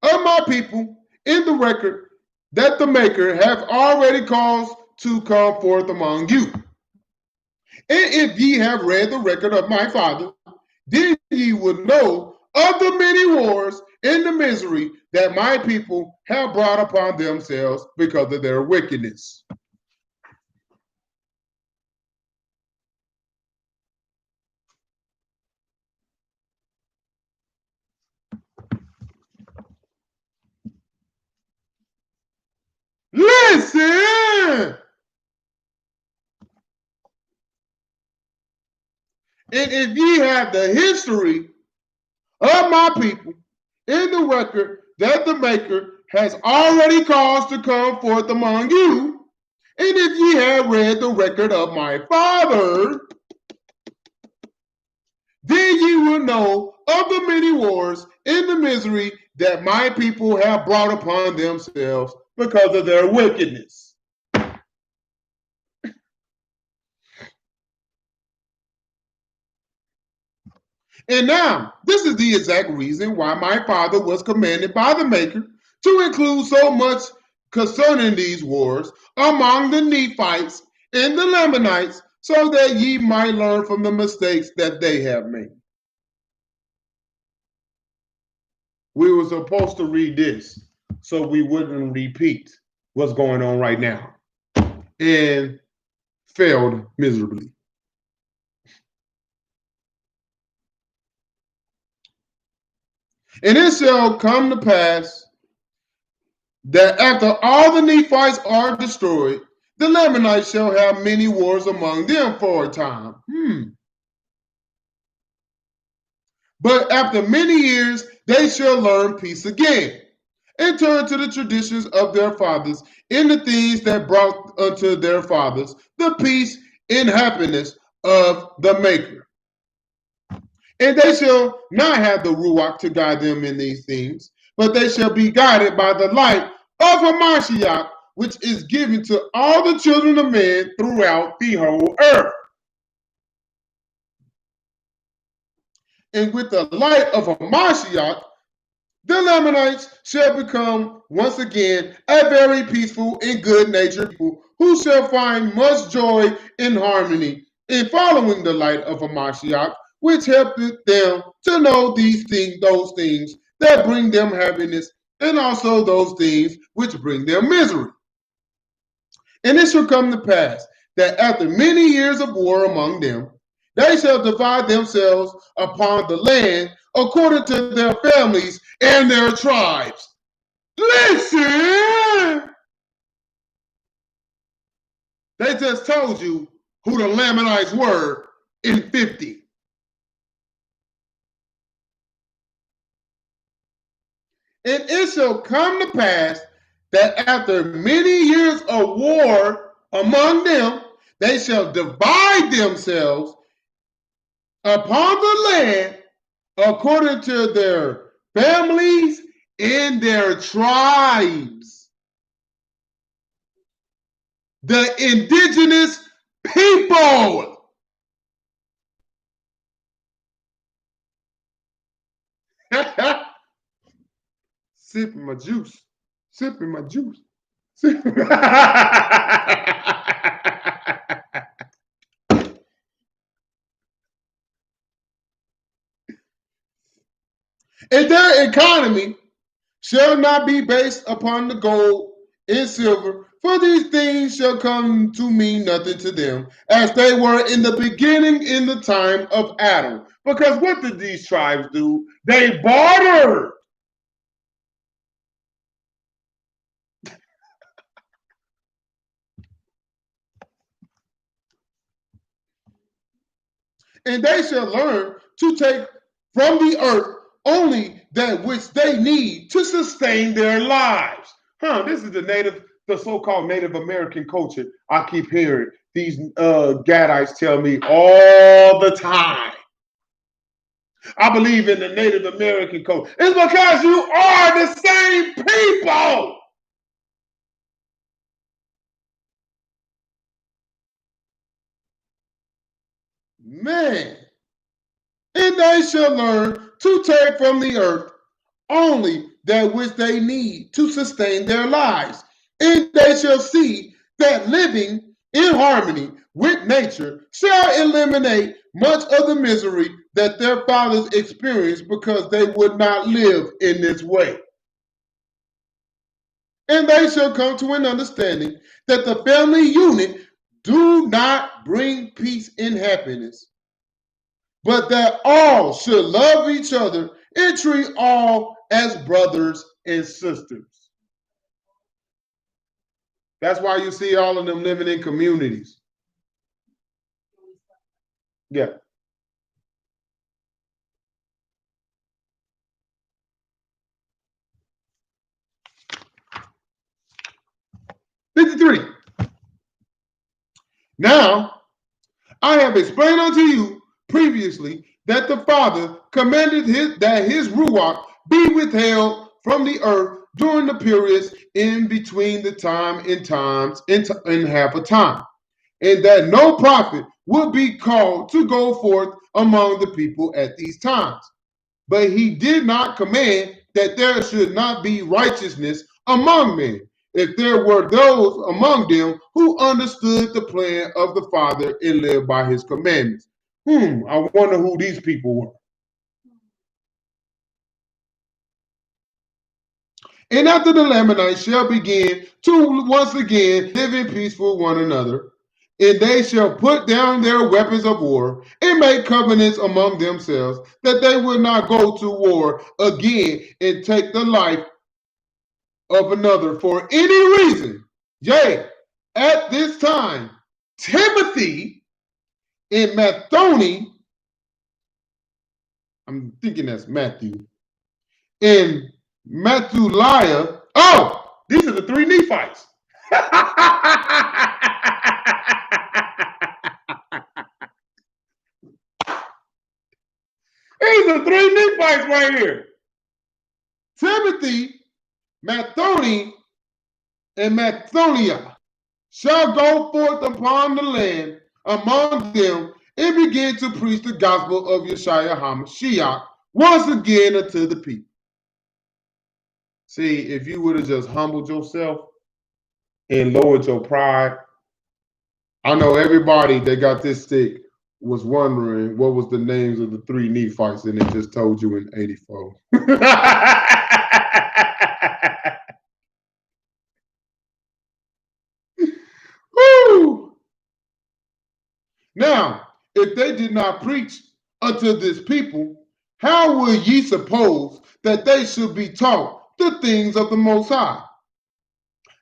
of my people in the record that the Maker have already caused to come forth among you. And if ye have read the record of my father, then ye would know of the many wars and the misery that my people have brought upon themselves because of their wickedness. Listen! And if ye have the history of my people in the record that the Maker has already caused to come forth among you, and if ye have read the record of my father, then ye will know of the many wars and the misery that my people have brought upon themselves because of their wickedness. And now, this is the exact reason why my father was commanded by the Maker to include so much concerning these wars among the Nephites and the Lamanites, so that ye might learn from the mistakes that they have made. We were supposed to read this so we wouldn't repeat what's going on right now, and failed miserably. And it shall come to pass that after all the Nephites are destroyed, the Lamanites shall have many wars among them for a time. But after many years, they shall learn peace again, and turn to the traditions of their fathers in the things that brought unto their fathers the peace and happiness of the Maker. And they shall not have the Ruach to guide them in these things, but they shall be guided by the light of Hamashiach, which is given to all the children of men throughout the whole earth. And with the light of Hamashiach, the Lamanites shall become once again a very peaceful and good-natured people who shall find much joy and harmony in following the light of Hamashiach, which helpeth them to know those things that bring them happiness, and also those things which bring them misery. And it shall come to pass that after many years of war among them, they shall divide themselves upon the land according to their families and their tribes. Listen! They just told you who the Lamanites were in 50. And it shall come to pass that after many years of war among them, they shall divide themselves upon the land according to their families and their tribes. The indigenous people. Sipping my juice. Sipping my juice. Sipping. And their economy shall not be based upon the gold and silver, for these things shall come to mean nothing to them, as they were in the beginning in the time of Adam. Because what did these tribes do? They bartered. And they shall learn to take from the earth only that which they need to sustain their lives. This is the so-called Native American culture I keep hearing these Gadites tell me all the time. I believe in the Native American culture. It's because you are the same people. Man. And they shall learn to take from the earth only that which they need to sustain their lives. And they shall see that living in harmony with nature shall eliminate much of the misery that their fathers experienced because they would not live in this way. And they shall come to an understanding that the family unit do not bring peace and happiness, but that all should love each other and treat all as brothers and sisters. That's why you see all of them living in communities. Yeah. '53. Now, I have explained unto you previously that the Father commanded that his Ruach be withheld from the earth during the periods in between the time and times in half a time, and that no prophet would be called to go forth among the people at these times. But he did not command that there should not be righteousness among men, if there were those among them who understood the plan of the Father and lived by his commandments. I wonder who these people were. And after the Lamanites shall begin to once again live in peace with one another, and they shall put down their weapons of war and make covenants among themselves that they will not go to war again and take the life of another for any reason. Yea, at this time, Timothy and Mathoni, I'm thinking that's Matthew, and Mathuliah. Oh, these are the three Nephites. These are three Nephites right here. Timothy, Mathoni, and Mathonia shall go forth upon the land among them and begin to preach the gospel of Yeshua HaMashiach once again unto the people. See, if you would have just humbled yourself and lowered your pride, I know everybody that got this stick was wondering what was the names of the three Nephites, and it just told you in 84. Woo! Now, if they did not preach unto this people, how will ye suppose that they should be taught the things of the Most High?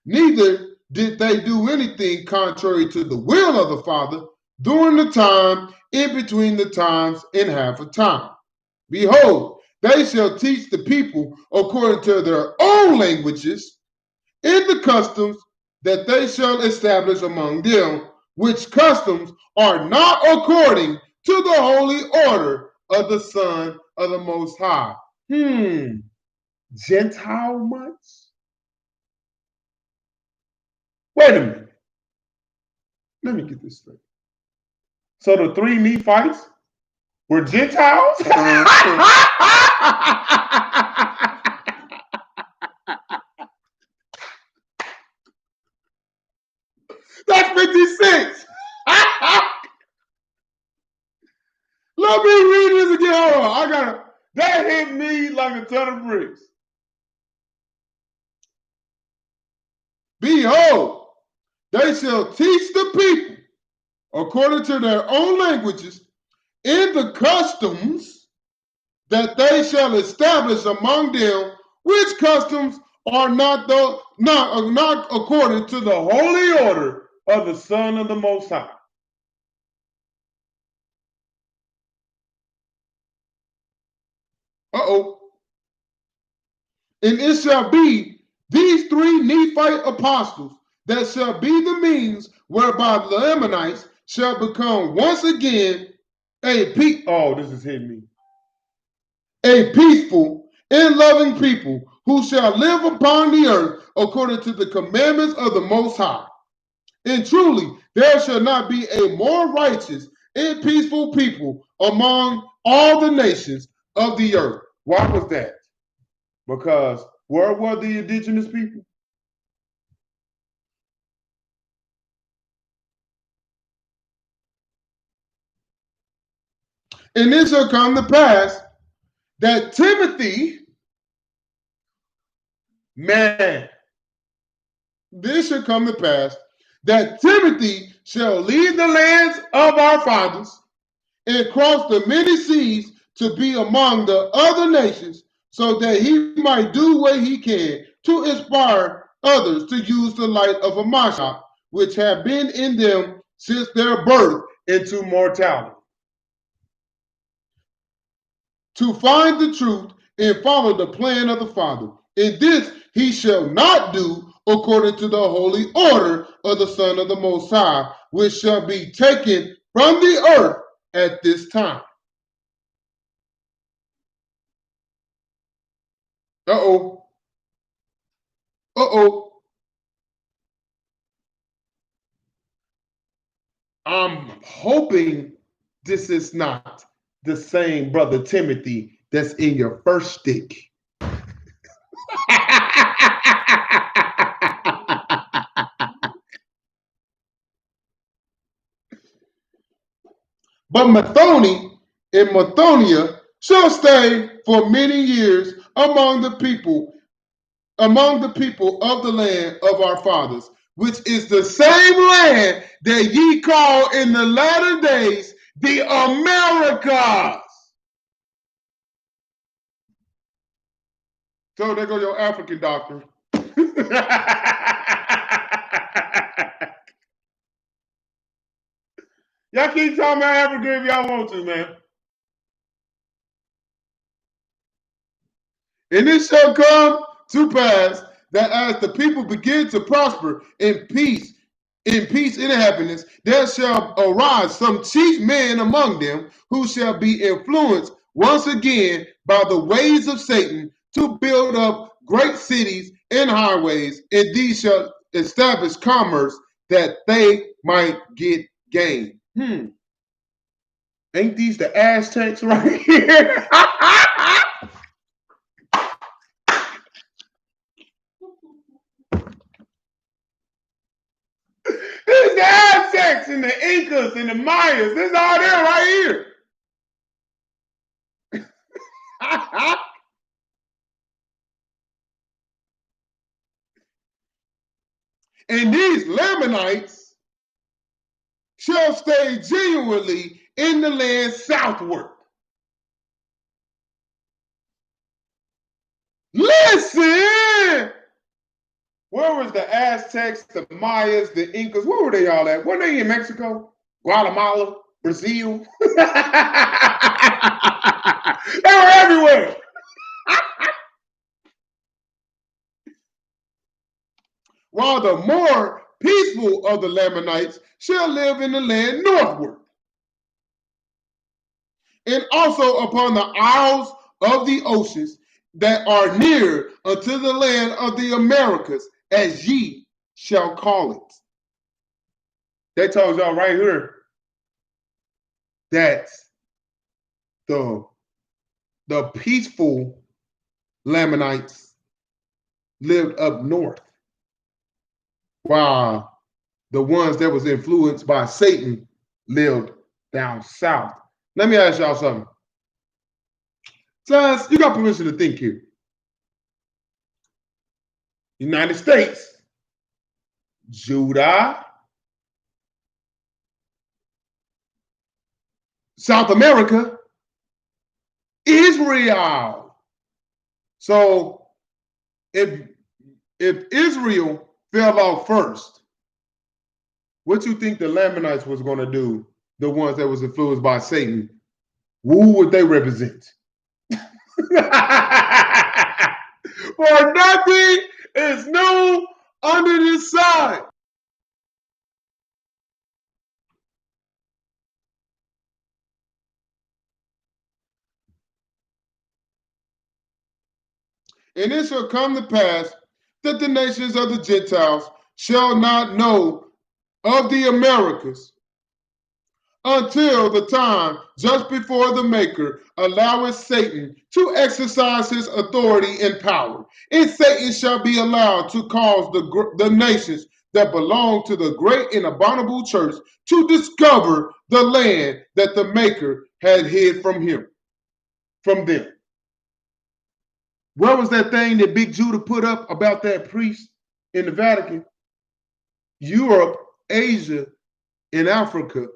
Neither did they do anything contrary to the will of the Father during the time in between the times and half a time. Behold, they shall teach the people according to their own languages in the customs that they shall establish among them, which customs are not according to the holy order of the Son of the Most High. Gentile much? Wait a minute. Let me get this straight. So the three Nephites were Gentiles? That's 56. Let me read this again. Hold on. That hit me like a ton of bricks. Behold, they shall teach the people according to their own languages in the customs that they shall establish among them, which customs are not according to the holy order of the Son of the Most High. And it shall be these three Nephite apostles that shall be the means whereby the Lamanites shall become once again this is hitting me. A peaceful and loving people who shall live upon the earth according to the commandments of the Most High. And truly, there shall not be a more righteous and peaceful people among all the nations of the earth. Why was that? Because where were the indigenous people? And it shall come to pass that Timothy, this shall come to pass that Timothy shall leave the lands of our fathers and cross the many seas to be among the other nations, so that he might do what he can to inspire others to use the light of a Mashiach, which have been in them since their birth into mortality, to find the truth and follow the plan of the Father. And this he shall not do according to the holy order of the Son of the Most High, which shall be taken from the earth at this time. I'm hoping this is not the same brother Timothy that's in your first stick. But Mathoni in Mathonia shall stay for many years among the people of the land of our fathers, which is the same land that ye call in the latter days the Americas. So there go your African doctor. Y'all keep talking about Africa if y'all want to, man. And it shall come to pass that as the people begin to prosper in peace and happiness, there shall arise some chief men among them who shall be influenced once again by the ways of Satan to build up great cities and highways, and these shall establish commerce that they might get gain. Ain't these the Aztecs right here? This is the Aztecs and the Incas and the Mayas. This is all there right here. And these Lamanites shall stay genuinely in the land southward. Listen! Where was the Aztecs, the Mayas, the Incas? Where were they all at? Weren't they in Mexico, Guatemala, Brazil? They were everywhere. While the more peaceful of the Lamanites shall live in the land northward, and also upon the isles of the oceans that are near unto the land of the Americas, as ye shall call it. They told y'all right here that the the peaceful Lamanites lived up north, while the ones that was influenced by Satan lived down south. Let me ask y'all something. Sons, you got permission to think here. United States, Judah, South America, Israel. So if Israel fell off first, what you think the Lamanites was going to do, the ones that was influenced by Satan, who would they represent? For nothing is new under the sun. And it shall come to pass that the nations of the Gentiles shall not know of the Americas until the time just before the Maker alloweth Satan to exercise his authority and power. And Satan shall be allowed to cause the nations that belong to the great and abominable church to discover the land that the Maker had hid from them. What was that thing that Big Judah put up about that priest in the Vatican? Europe, Asia, and Africa.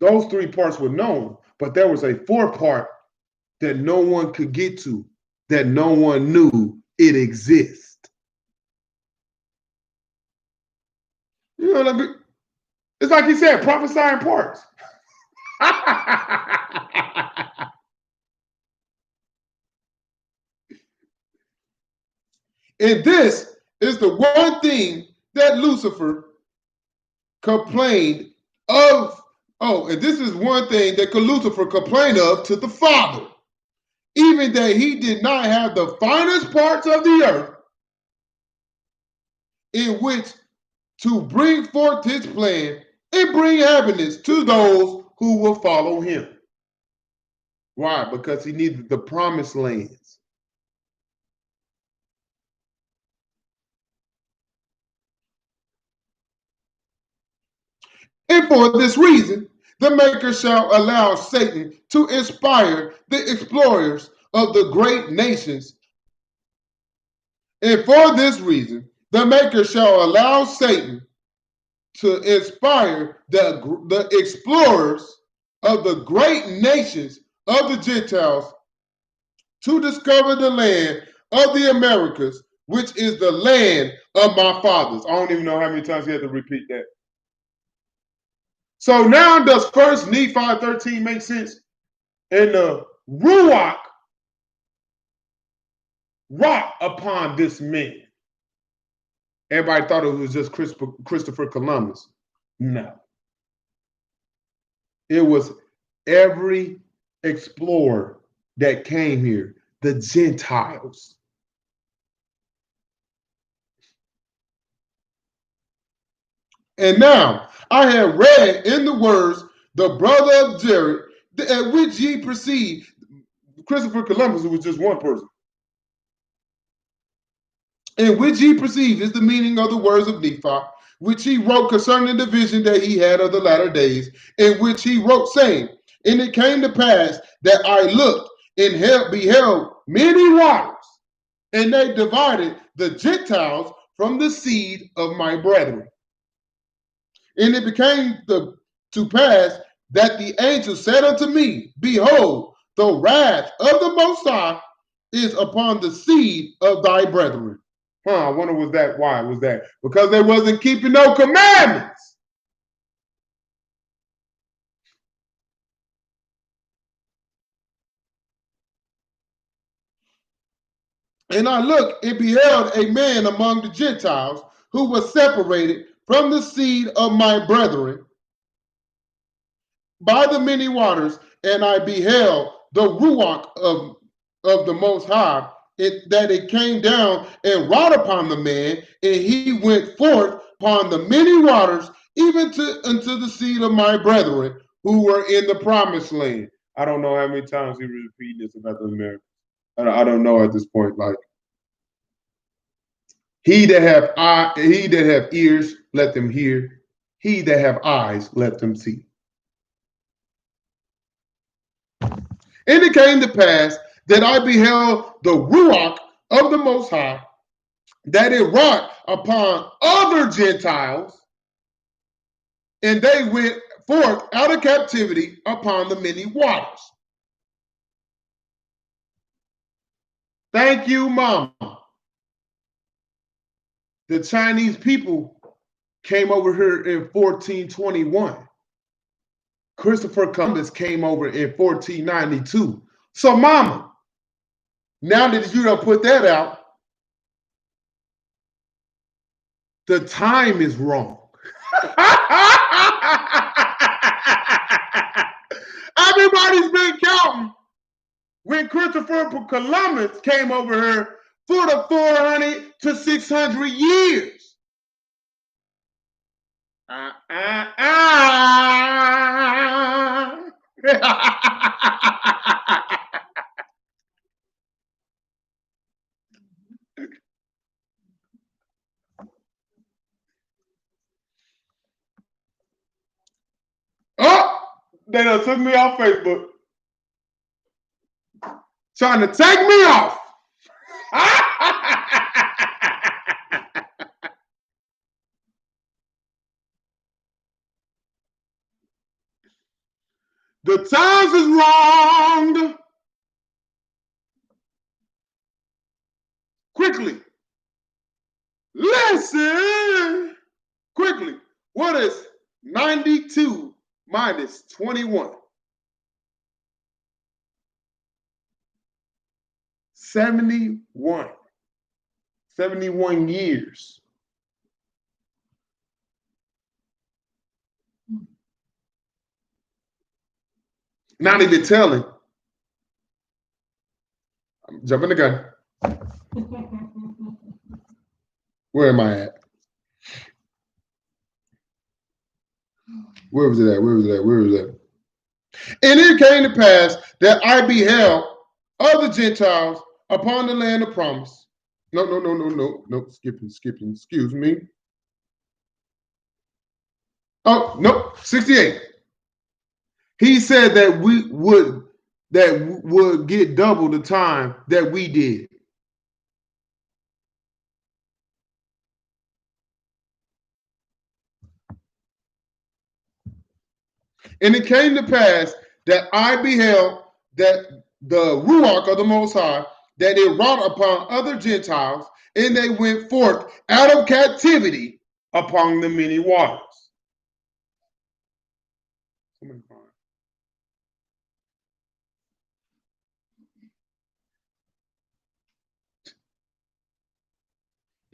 Those three parts were known, but there was a fourth part that no one could get to, that no one knew it exists. You know what I mean? It's like he said, prophesying parts. And this is the one thing that Lucifer complained of. Oh, and this is one thing that Lucifer complained of to the Father, even that he did not have the finest parts of the earth in which to bring forth his plan and bring happiness to those who will follow him. Why? Because he needed the promised lands. And for this reason, the Maker shall allow Satan to inspire the explorers of the great nations. And for this reason, the Maker shall allow Satan to inspire the explorers of the great nations of the Gentiles to discover the land of the Americas, which is the land of my fathers. I don't even know how many times you had to repeat that. So now does 1 Nephi 13 make sense? And the Ruach rock upon this man. Everybody thought it was just Christopher Columbus. No. It was every explorer that came here, the Gentiles. And now I have read in the words, the brother of Jared, at which ye perceive. Christopher Columbus was just one person. In which ye perceive is the meaning of the words of Nephi, which he wrote concerning the vision that he had of the latter days, in which he wrote, saying, and it came to pass that I looked and beheld many waters, and they divided the Gentiles from the seed of my brethren. And it became to pass that the angel said unto me, behold, the wrath of the Most High is upon the seed of thy brethren. I wonder was that why was that? Because they wasn't keeping no commandments. And I looked and beheld a man among the Gentiles who was separated from the seed of my brethren by the many waters, and I beheld the Ruach of the Most High, that it came down and wrought upon the man, and he went forth upon the many waters, even unto the seed of my brethren who were in the promised land. I don't know how many times he was repeating this about the Americans. I don't know at this point. Like he that have ears, let them hear. He that have eyes, let them see. And it came to pass that I beheld the Ruach of the Most High, that it wrought upon other Gentiles, and they went forth out of captivity upon the many waters. Thank you, Mama. The Chinese people came over here in 1421. Christopher Columbus came over in 1492. So, Mama, now that you don't put that out, the time is wrong. Everybody's been counting when Christopher Columbus came over here for the 400 to 600 years. Oh, they done took me off Facebook. Trying to take me off. The times is wrong. Quickly. Listen. Quickly. What is 92 minus 21? 71. 71 years. Not even telling. I'm jumping the gun. Where am I at? Where was it at? Where was it at? Where was it at? And it came to pass that I beheld other Gentiles upon the land of promise. No. Skipping. Excuse me. Oh, no, 68. He said that we would get double the time that we did. And it came to pass that I beheld that the Ruach of the Most High, that it wrought upon other Gentiles, and they went forth out of captivity upon the many waters.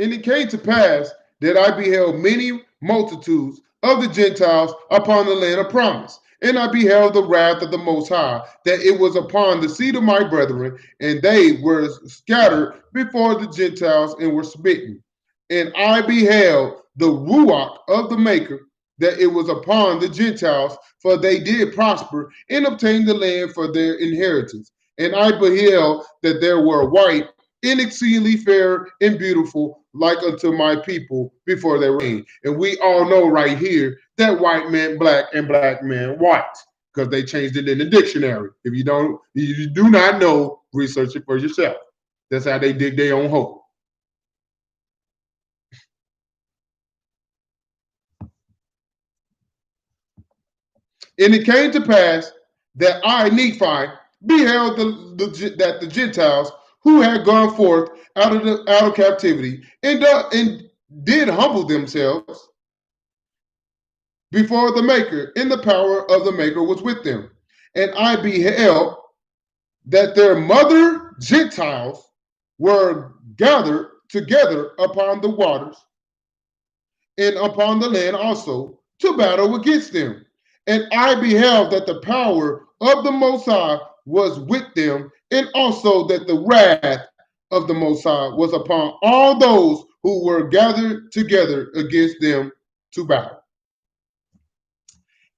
And it came to pass that I beheld many multitudes of the Gentiles upon the land of promise. And I beheld the wrath of the Most High, that it was upon the seed of my brethren, and they were scattered before the Gentiles and were smitten. And I beheld the Ruach of the Maker, that it was upon the Gentiles, for they did prosper and obtain the land for their inheritance. And I beheld that there were white, and exceedingly fair and beautiful, like unto my people before they reigned. And we all know right here that white man black and black man white, because they changed it in the dictionary. If you do not know, research it for yourself. That's how they dig their own hole. And it came to pass that I, Nephi, beheld that the Gentiles who had gone forth out of captivity and did humble themselves before the Maker, and the power of the Maker was with them. And I beheld that their mother Gentiles were gathered together upon the waters and upon the land also to battle against them. And I beheld that the power of the Most High was with them, and also that the wrath of the Most High was upon all those who were gathered together against them to battle.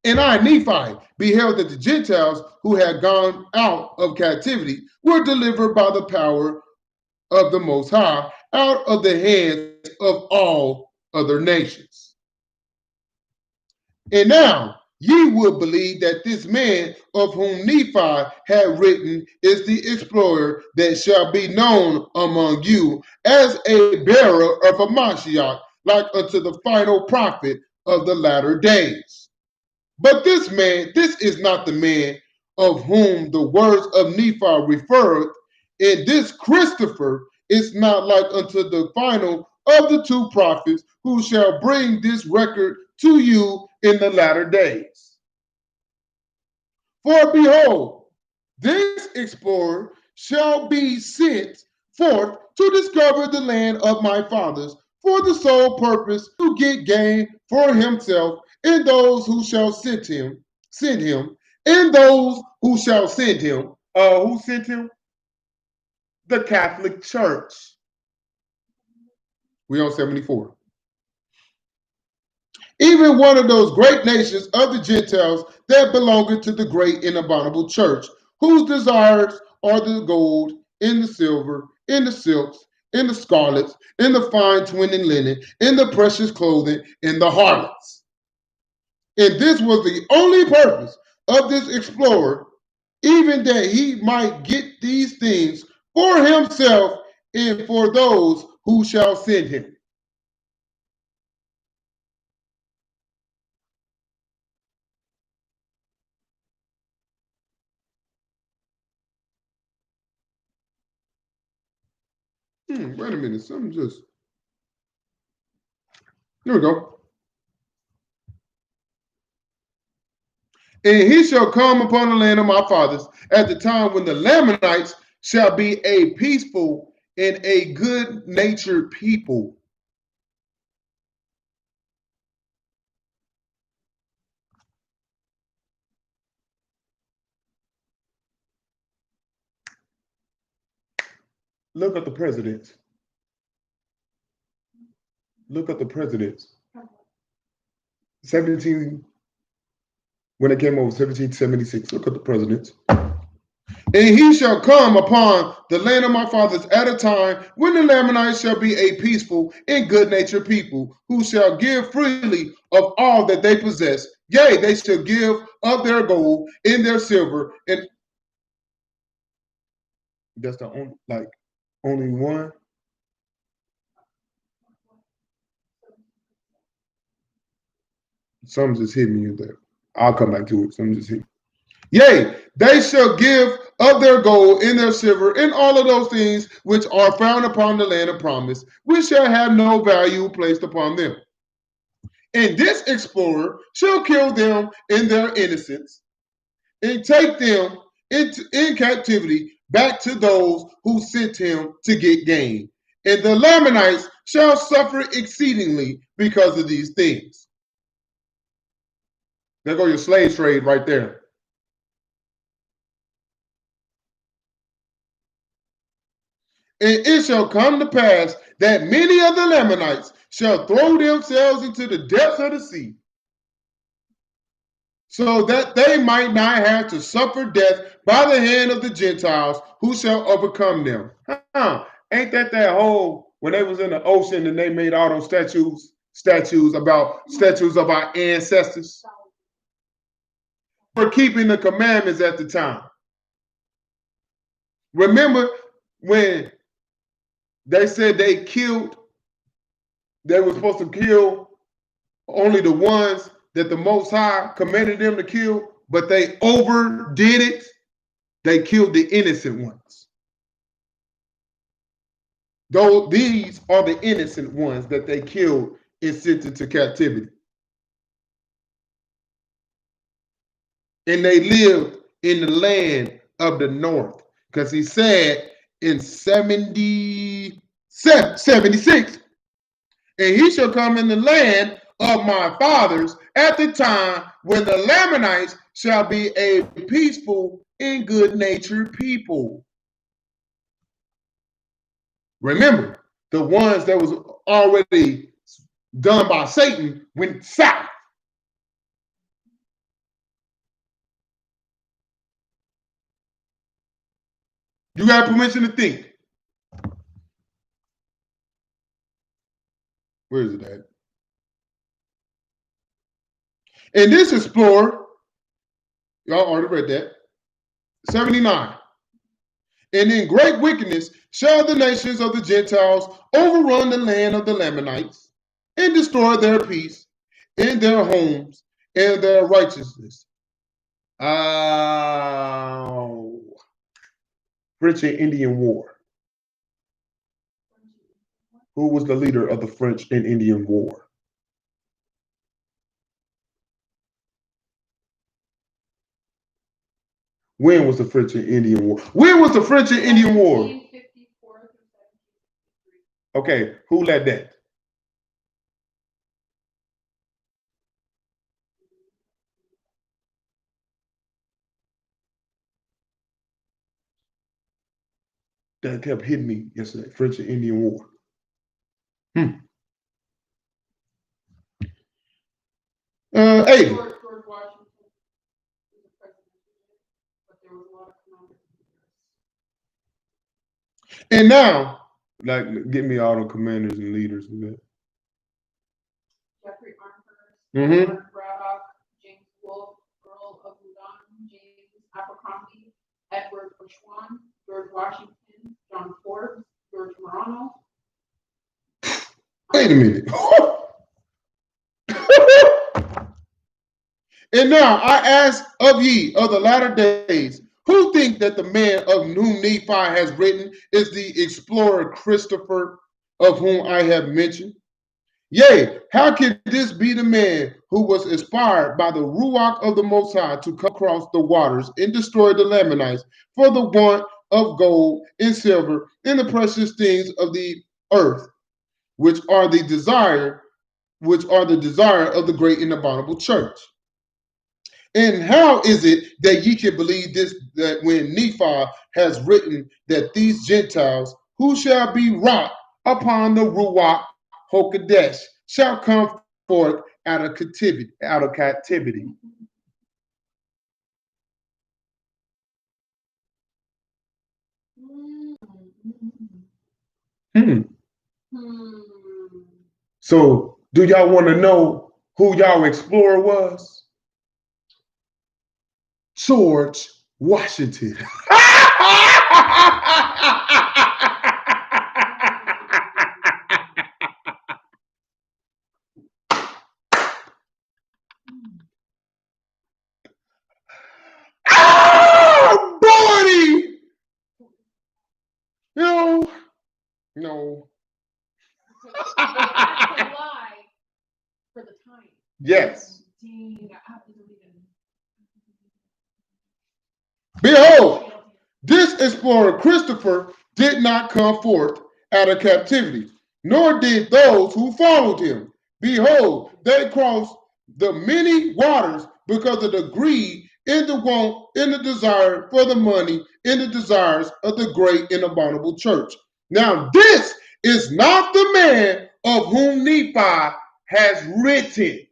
And I, Nephi, beheld that the Gentiles who had gone out of captivity were delivered by the power of the Most High out of the hands of all other nations. And now ye will believe that this man of whom Nephi had written is the explorer that shall be known among you as a bearer of a Mashiach, like unto the final prophet of the latter days. But this man, this is not the man of whom the words of Nephi referred, and this Christopher is not like unto the final of the two prophets who shall bring this record to you in the latter days. For behold, this explorer shall be sent forth to discover the land of my fathers for the sole purpose to get gain for himself and those who shall send him, and those who shall send him. Who sent him? The Catholic Church. We on 74. Even one of those great nations of the Gentiles that belong to the great and abominable church, whose desires are the gold, and the silver, and the silks, and the scarlets, and the fine twined linen, and the precious clothing, and the harlots. And this was the only purpose of this explorer, even that he might get these things for himself and for those who shall send him. Wait a minute, something just, here we go. And he shall come upon the land of my fathers at the time when the Lamanites shall be a peaceful and a good-natured people. Look at the presidents. Look at the presidents. 17, when it came over, 1776. Look at the presidents. And he shall come upon the land of my fathers at a time when the Lamanites shall be a peaceful and good-natured people, who shall give freely of all that they possess. Yea, they shall give of their gold and their silver. And that's the only one. Something just hit me there. I'll come back to it. Something just hit me. Yea, they shall give of their gold and their silver and all of those things which are found upon the land of promise, which shall have no value placed upon them. And this explorer shall kill them in their innocence and take them in captivity back to those who sent him to get gain. And the Lamanites shall suffer exceedingly because of these things. There go your slave trade right there. And it shall come to pass that many of the Lamanites shall throw themselves into the depths of the sea, so that they might not have to suffer death by the hand of the Gentiles who shall overcome them. Ain't that whole, when they was in the ocean and they made all those statues of our ancestors for keeping the commandments at the time. Remember when they said they were supposed to kill only the ones that the Most High commanded them to kill, but they overdid it. They killed the innocent ones. Though these are the innocent ones that they killed and sent into captivity. And they lived in the land of the north. Because he said in 76, and he shall come in the land of my fathers at the time when the Lamanites shall be a peaceful and good-natured people. Remember, the ones that was already done by Satan went south. You got permission to think. Where is it at? And this explorer, y'all already read that, 79. And in great wickedness shall the nations of the Gentiles overrun the land of the Lamanites and destroy their peace and their homes and their righteousness. French and Indian War. Who was the leader of the French and Indian War? When was the French and Indian War? When was the French and Indian War? 1754 through 1753. Okay, who led that? That kept hitting me yesterday. French and Indian War. George Washington was the president, but there was a lot of commanders. And now, like, give me all the commanders and leaders of that. Jeffrey Armhurst, Braddock, James Wolfe, Earl of Loudon, James Abercrombie, Edward Bushwan, George Washington, John Forbes, George Marano. Wait a minute. And now I ask of ye of the latter days, who think that the man of whom Nephi has written is the explorer Christopher, of whom I have mentioned? Yea, how can this be the man who was inspired by the Ruach of the Most High to come across the waters and destroy the Lamanites for the want of gold and silver and the precious things of the earth, which are the desire of the great and abominable church? And how is it that ye can believe this, that when Nephi has written that these Gentiles who shall be wrought upon the Ruach Hokadesh shall come forth out of captivity? So do y'all want to know who y'all explorer was? George Washington. Oh, buddy! No. For the time. Yes. Behold, this explorer Christopher did not come forth out of captivity, nor did those who followed him. Behold, they crossed the many waters because of the greed in the want, in the desire for the money, in the desires of the great and abominable church. Now, this is not the man of whom Nephi has written.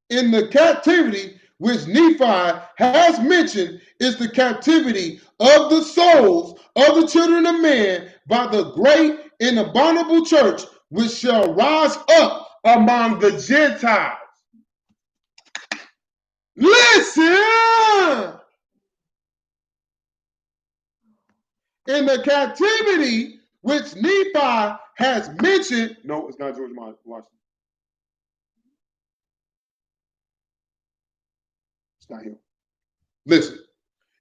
In the captivity which Nephi has mentioned is the captivity of the souls of the children of men by the great and abominable church, which shall rise up among the Gentiles. Listen! In the captivity which Nephi has mentioned, no, it's not George Washington. It's not him. Listen.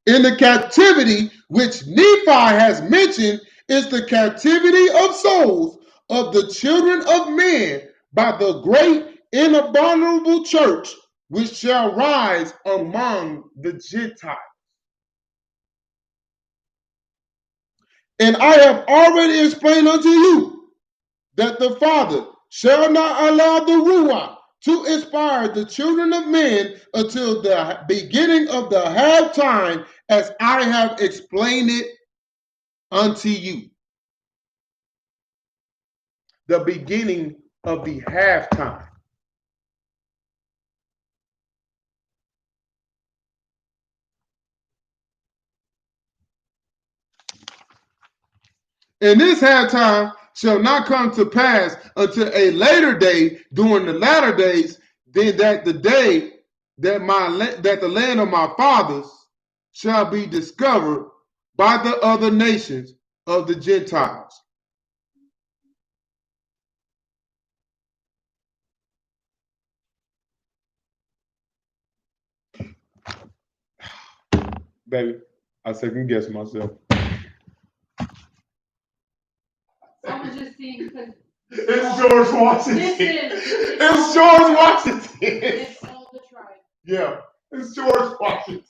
In the captivity which Nephi has mentioned is the captivity of souls of the children of men by the great and abominable church, which shall rise among the Gentiles. And I have already explained unto you that the Father shall not allow the Ruach to inspire the children of men until the beginning of the half time, as I have explained it unto you. The beginning of the halftime. And this high time shall not come to pass until a later day during the latter days, then that the day that the land of my fathers shall be discovered by the other nations of the Gentiles. Baby, I second guess myself. Someone just seen because it's George Washington. It's George Washington. It's all the tribe. Yeah, it's George Washington.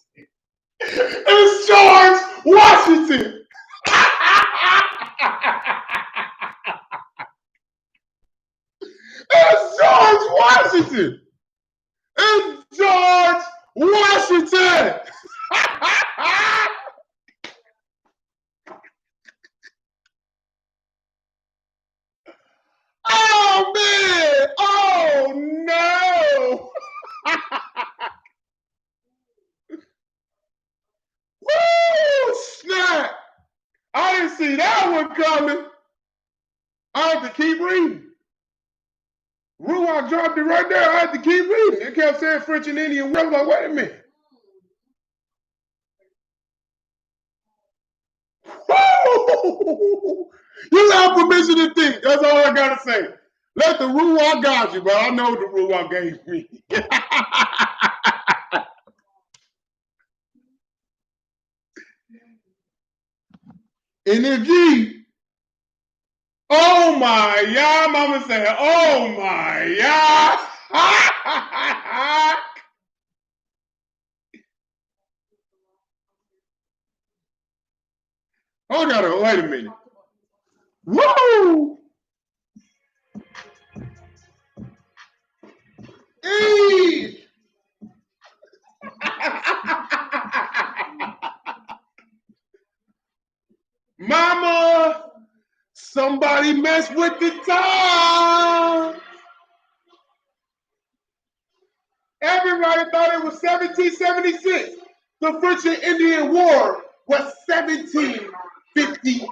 It's George Washington. It's George Washington. It's George Washington. Oh man! Oh no! Woo! Snap! I didn't see that one coming. I had to keep reading. Ruach dropped it right there. I had to keep reading. It kept saying French and Indian. I was like, wait a minute. Woo! You have permission to think. That's all I gotta say. Let the Ruach guide you, but I know the Ruach gave me. And if ye, oh my, yeah, mama said, oh my, yeah. I gotta wait a minute. Woo! Hey! Mama, somebody messed with the time. Everybody thought it was 1776. The French and Indian War was 1751.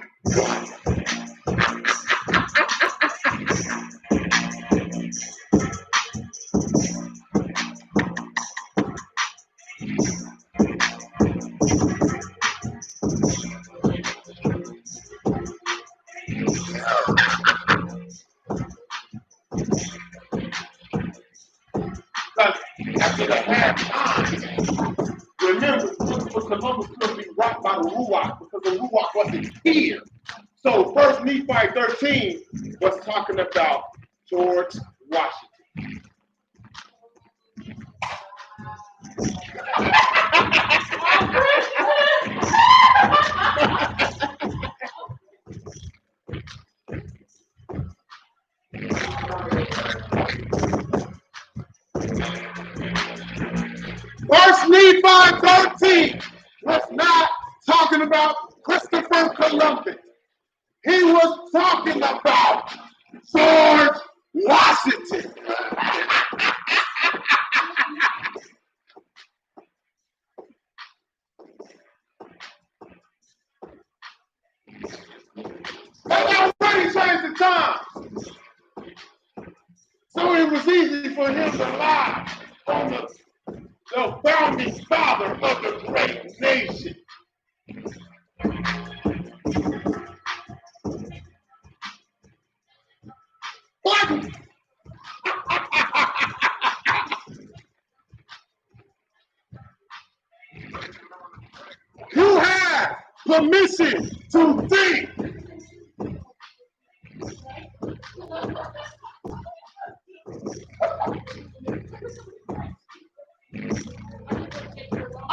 After the half time, remember, Christopher Columbus couldn't be rocked by the Ruach because the Ruach wasn't here. So First Nephi 13 was talking about George Washington. First Nephi 13 was not talking about Christopher Columbus. He was talking about George Washington. They already changed the time. So it was easy for him to lie on the founding father of the great nation. What? You have permission to think.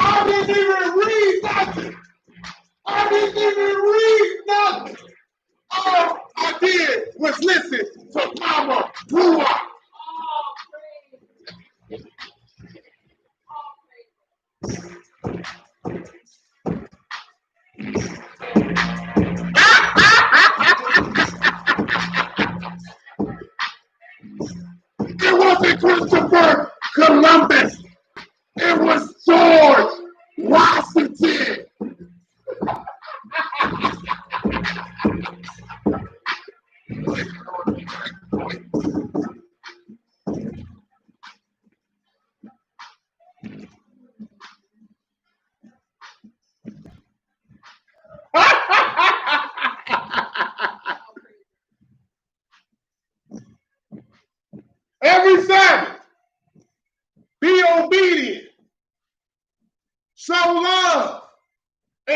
I didn't even read nothing. I didn't even read nothing. All I did was listen to Mama Ruach.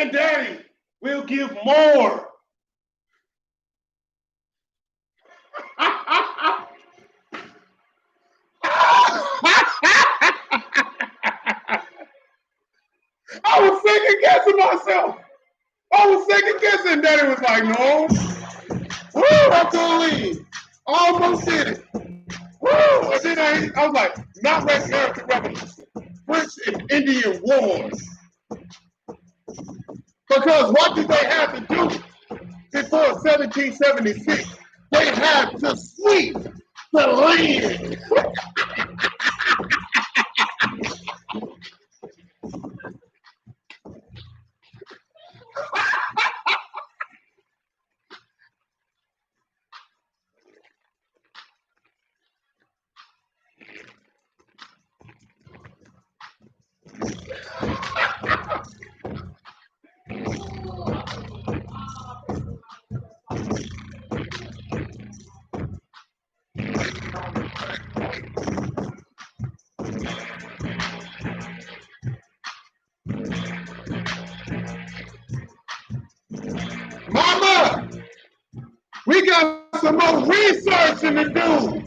and daddy will give more. I was second guessing myself. I was second guessing. Daddy was like, no. Woo, I told Lee. Almost did it. Woo! And then I was like, not American Revolution. French and Indian Wars. Because what did they have to do before 1776? They had to sweep the land. Mama, we got some more researching to do.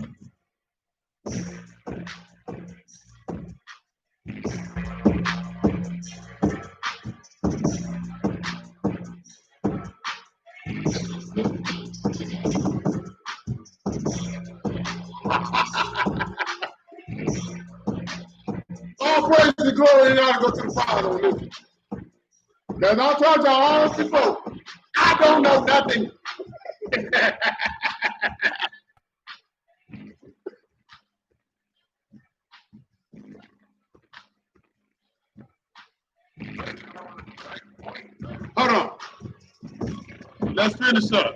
All praise and glory and honor go to the Father on this. Because I told y'all all before, I don't know nothing. Hold on. Let's finish up.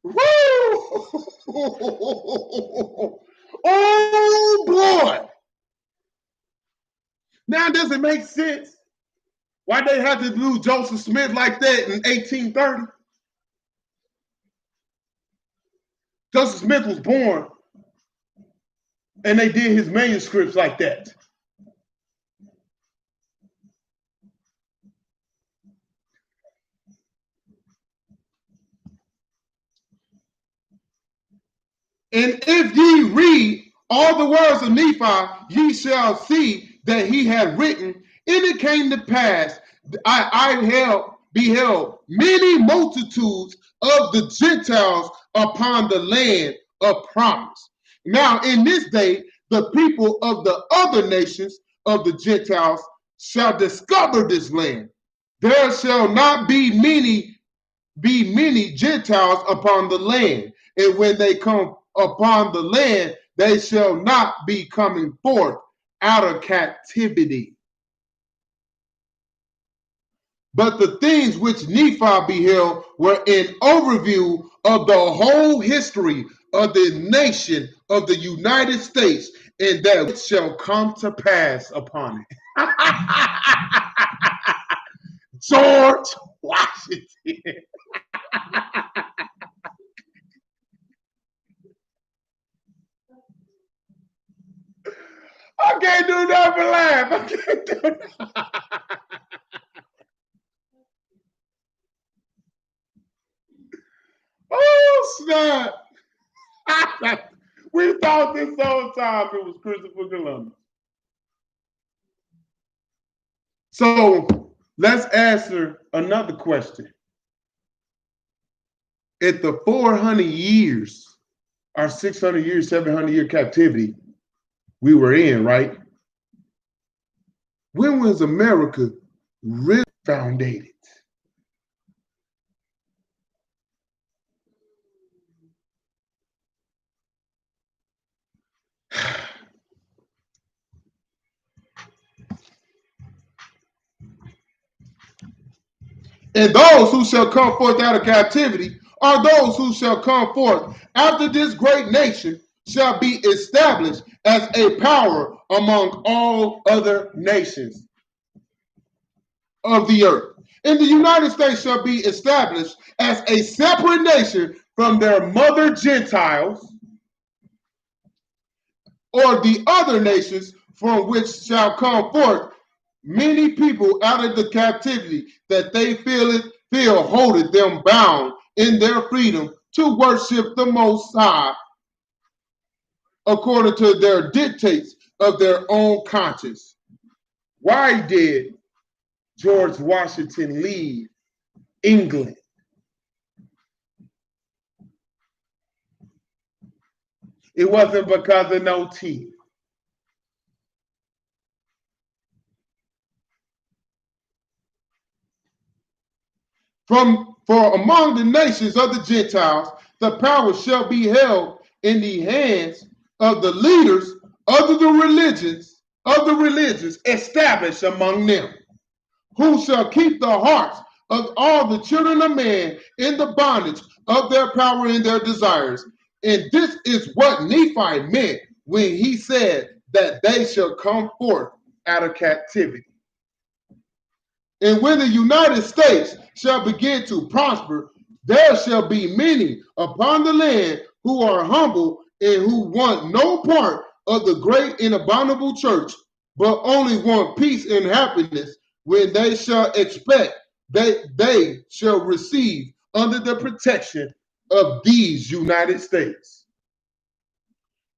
Woo! Oh boy! Now does it make sense why they had to do Joseph Smith like that in 1830? Joseph Smith was born and they did his manuscripts like that. And if ye read all the words of Nephi, ye shall see that he had written, and it came to pass, I beheld many multitudes of the Gentiles upon the land of promise. Now, in this day, the people of the other nations of the Gentiles shall discover this land. There shall not be many Gentiles upon the land, and when they come upon the land, they shall not be coming forth out of captivity. But the things which Nephi beheld were an overview of the whole history of the nation of the United States, and that it shall come to pass upon it. George Washington. I can't do that but laugh. I can't do that. Oh, snap. We thought this whole time it was Christopher Columbus. So let's answer another question. At the 400 years, or 600 years, 700-year captivity we were in, right? When was America really founded? And those who shall come forth out of captivity are those who shall come forth after this great nation shall be established as a power among all other nations of the earth. And the United States shall be established as a separate nation from their mother Gentiles, or the other nations from which shall come forth many people out of the captivity, that they feel holdeth them bound in their freedom to worship the Most High according to their dictates of their own conscience. Why did George Washington leave England? It wasn't because of no tea. For among the nations of the Gentiles, the power shall be held in the hands of the leaders of the religions established among them, who shall keep the hearts of all the children of man in the bondage of their power and their desires. And this is what Nephi meant when he said that they shall come forth out of captivity. And when the United States shall begin to prosper, there shall be many upon the land who are humble and who want no part of the great and abominable church, but only want peace and happiness, when they shall expect that they shall receive under the protection of these United States.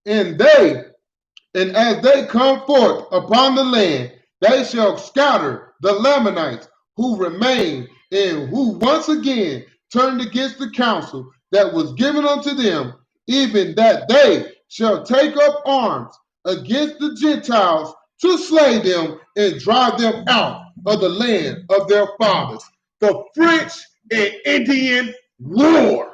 And as they come forth upon the land, they shall scatter the Lamanites who remain, and who once again turned against the counsel that was given unto them, even that they shall take up arms against the Gentiles to slay them and drive them out of the land of their fathers. The French and Indian War.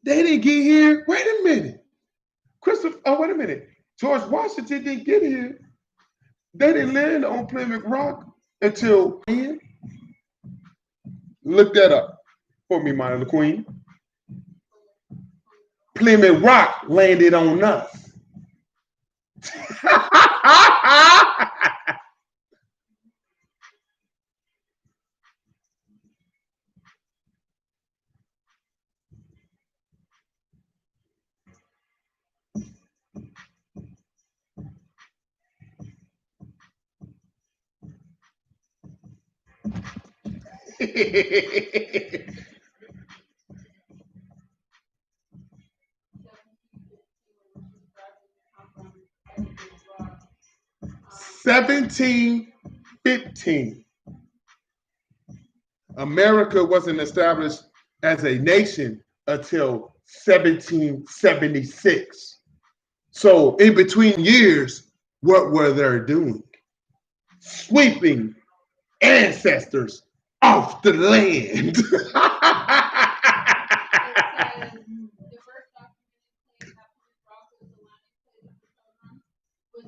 They didn't get here. Wait a minute. Wait a minute. George Washington didn't get here. They didn't land on Plymouth Rock until when? Look that up for me, my little queen. Plymouth Rock landed on us. (1715) America wasn't established as a nation until 1776. So in between years, what were they doing? Sweeping ancestors off the land. Was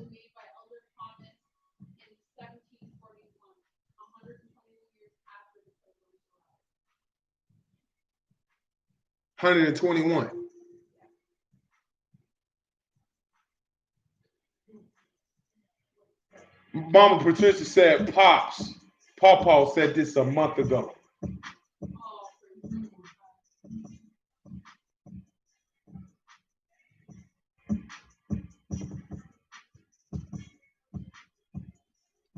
made by Elder Thomas in 1741, 120 years after the Pilgrims arrived. 121. Mama Patricia said, Pawpaw said this a month ago.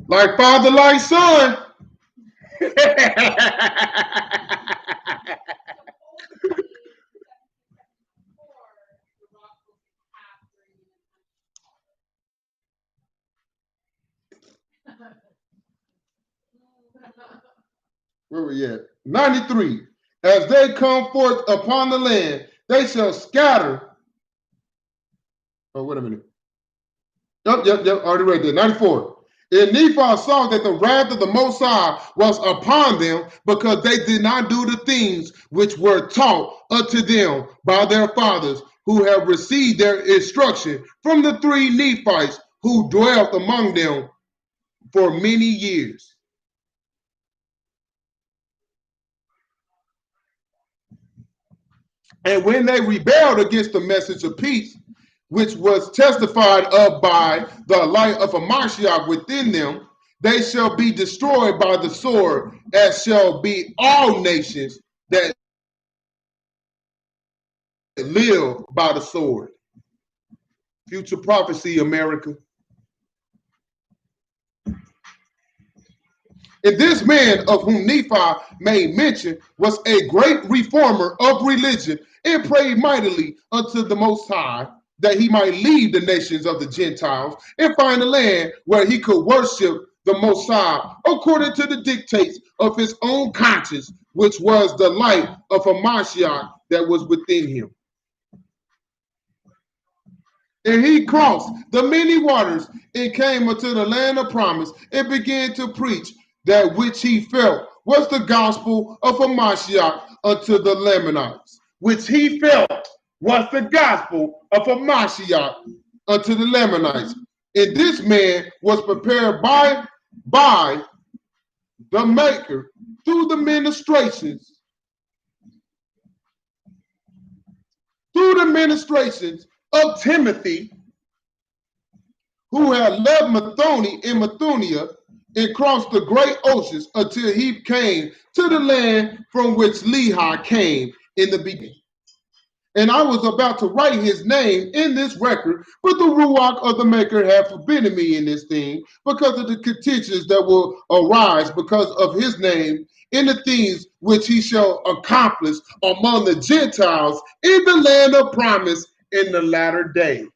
Like father, like son. Where we at? 93. As they come forth upon the land, they shall scatter. Oh, wait a minute. Yep, already read that. 94. And Nephi saw that the wrath of the Most High was upon them, because they did not do the things which were taught unto them by their fathers, who have received their instruction from the three Nephites who dwelt among them for many years. And when they rebelled against the message of peace, which was testified of by the light of a Mashiach within them, they shall be destroyed by the sword, as shall be all nations that live by the sword. Future prophecy, America. And this man of whom Nephi made mention was a great reformer of religion and prayed mightily unto the Most High that he might lead the nations of the Gentiles and find a land where he could worship the Most High according to the dictates of his own conscience, which was the light of a Mashiach that was within him. And he crossed the many waters and came unto the land of promise and began to preach that which he felt was the gospel of a Mashiach unto the Lamanites, which he felt was the gospel of a Mashiach unto the Lamanites. And this man was prepared by the Maker through the ministrations of Timothy, who had left Mathoni and Mathunia and crossed the great oceans until he came to the land from which Lehi came in the beginning. And I was about to write his name in this record, but the Ruach of the Maker had forbidden me in this thing because of the contentions that will arise because of his name in the things which he shall accomplish among the Gentiles in the land of promise in the latter days.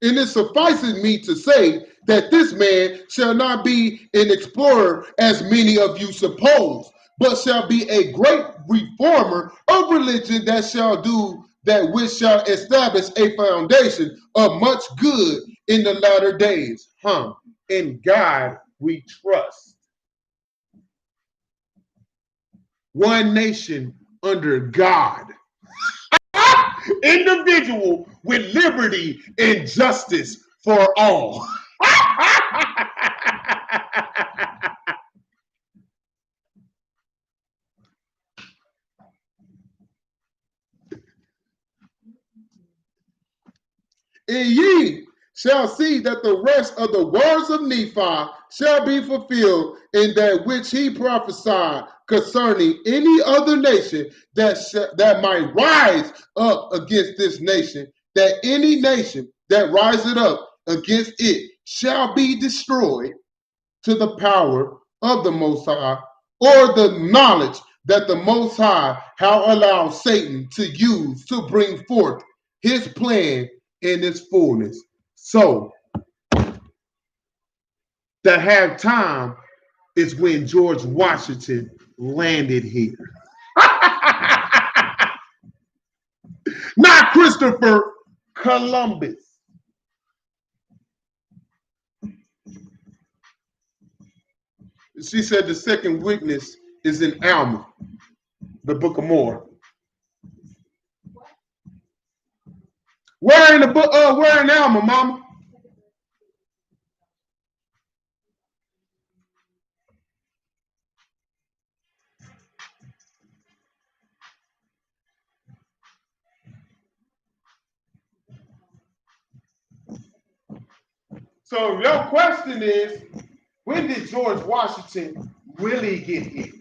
And it suffices me to say that this man shall not be an explorer as many of you suppose, but shall be a great reformer of religion that shall do that which shall establish a foundation of much good in the latter days. In God we trust. One nation under God. Individual with liberty and justice for all. And ye shall see that the rest of the words of Nephi shall be fulfilled in that which he prophesied concerning any other nation that might rise up against this nation, that any nation that riseth up against it shall be destroyed to the power of the Most High, or the knowledge that the Most High have allowed Satan to use to bring forth his plan in its fullness. So, to have time is when George Washington landed here. Not Christopher Columbus. She said the second witness is in Alma, the Book of Mormon. Where in the book? Where in Alma, Mama? So your question is, when did George Washington really get here?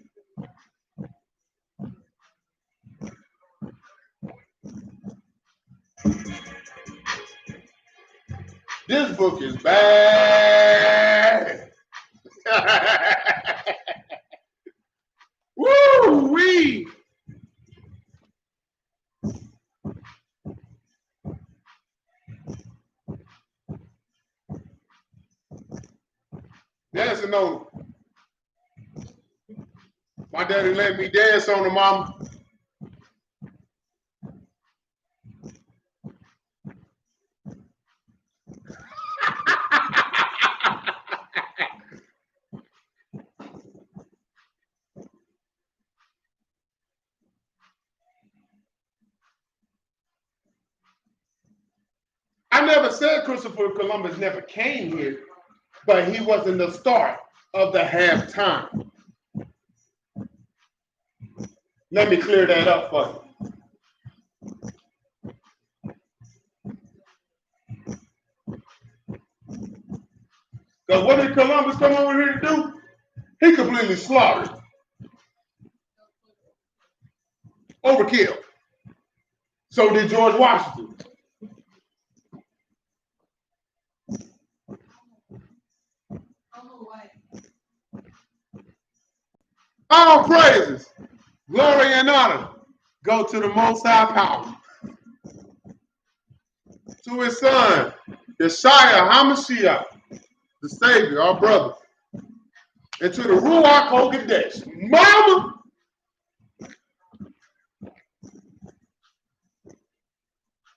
This book is bad. Woo-wee. Dancing on. My daddy let me dance on the mama. I never said Christopher Columbus never came here, but he wasn't the start of the halftime. Let me clear that up for you. Because what did Columbus come over here to do? He completely slaughtered. Overkill. So did George Washington. All praises, glory, and honor go to the Most High Power. To his son, Yeshua HaMashiach, the Savior, our brother. And to the Ruach HaKodesh. Mama!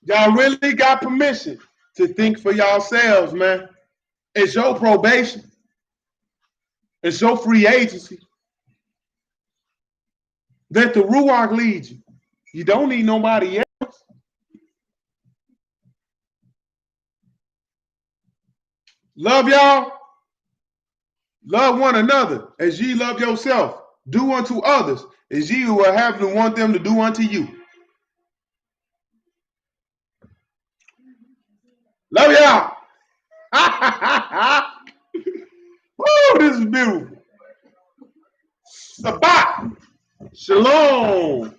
Y'all really got permission to think for yourselves, man. It's your probation. It's your free agency. Let the Ruach lead you. You don't need nobody else. Love y'all. Love one another as ye love yourself. Do unto others as ye will have to want them to do unto you. Love y'all. Woo, this is beautiful. Sabah. Shalom.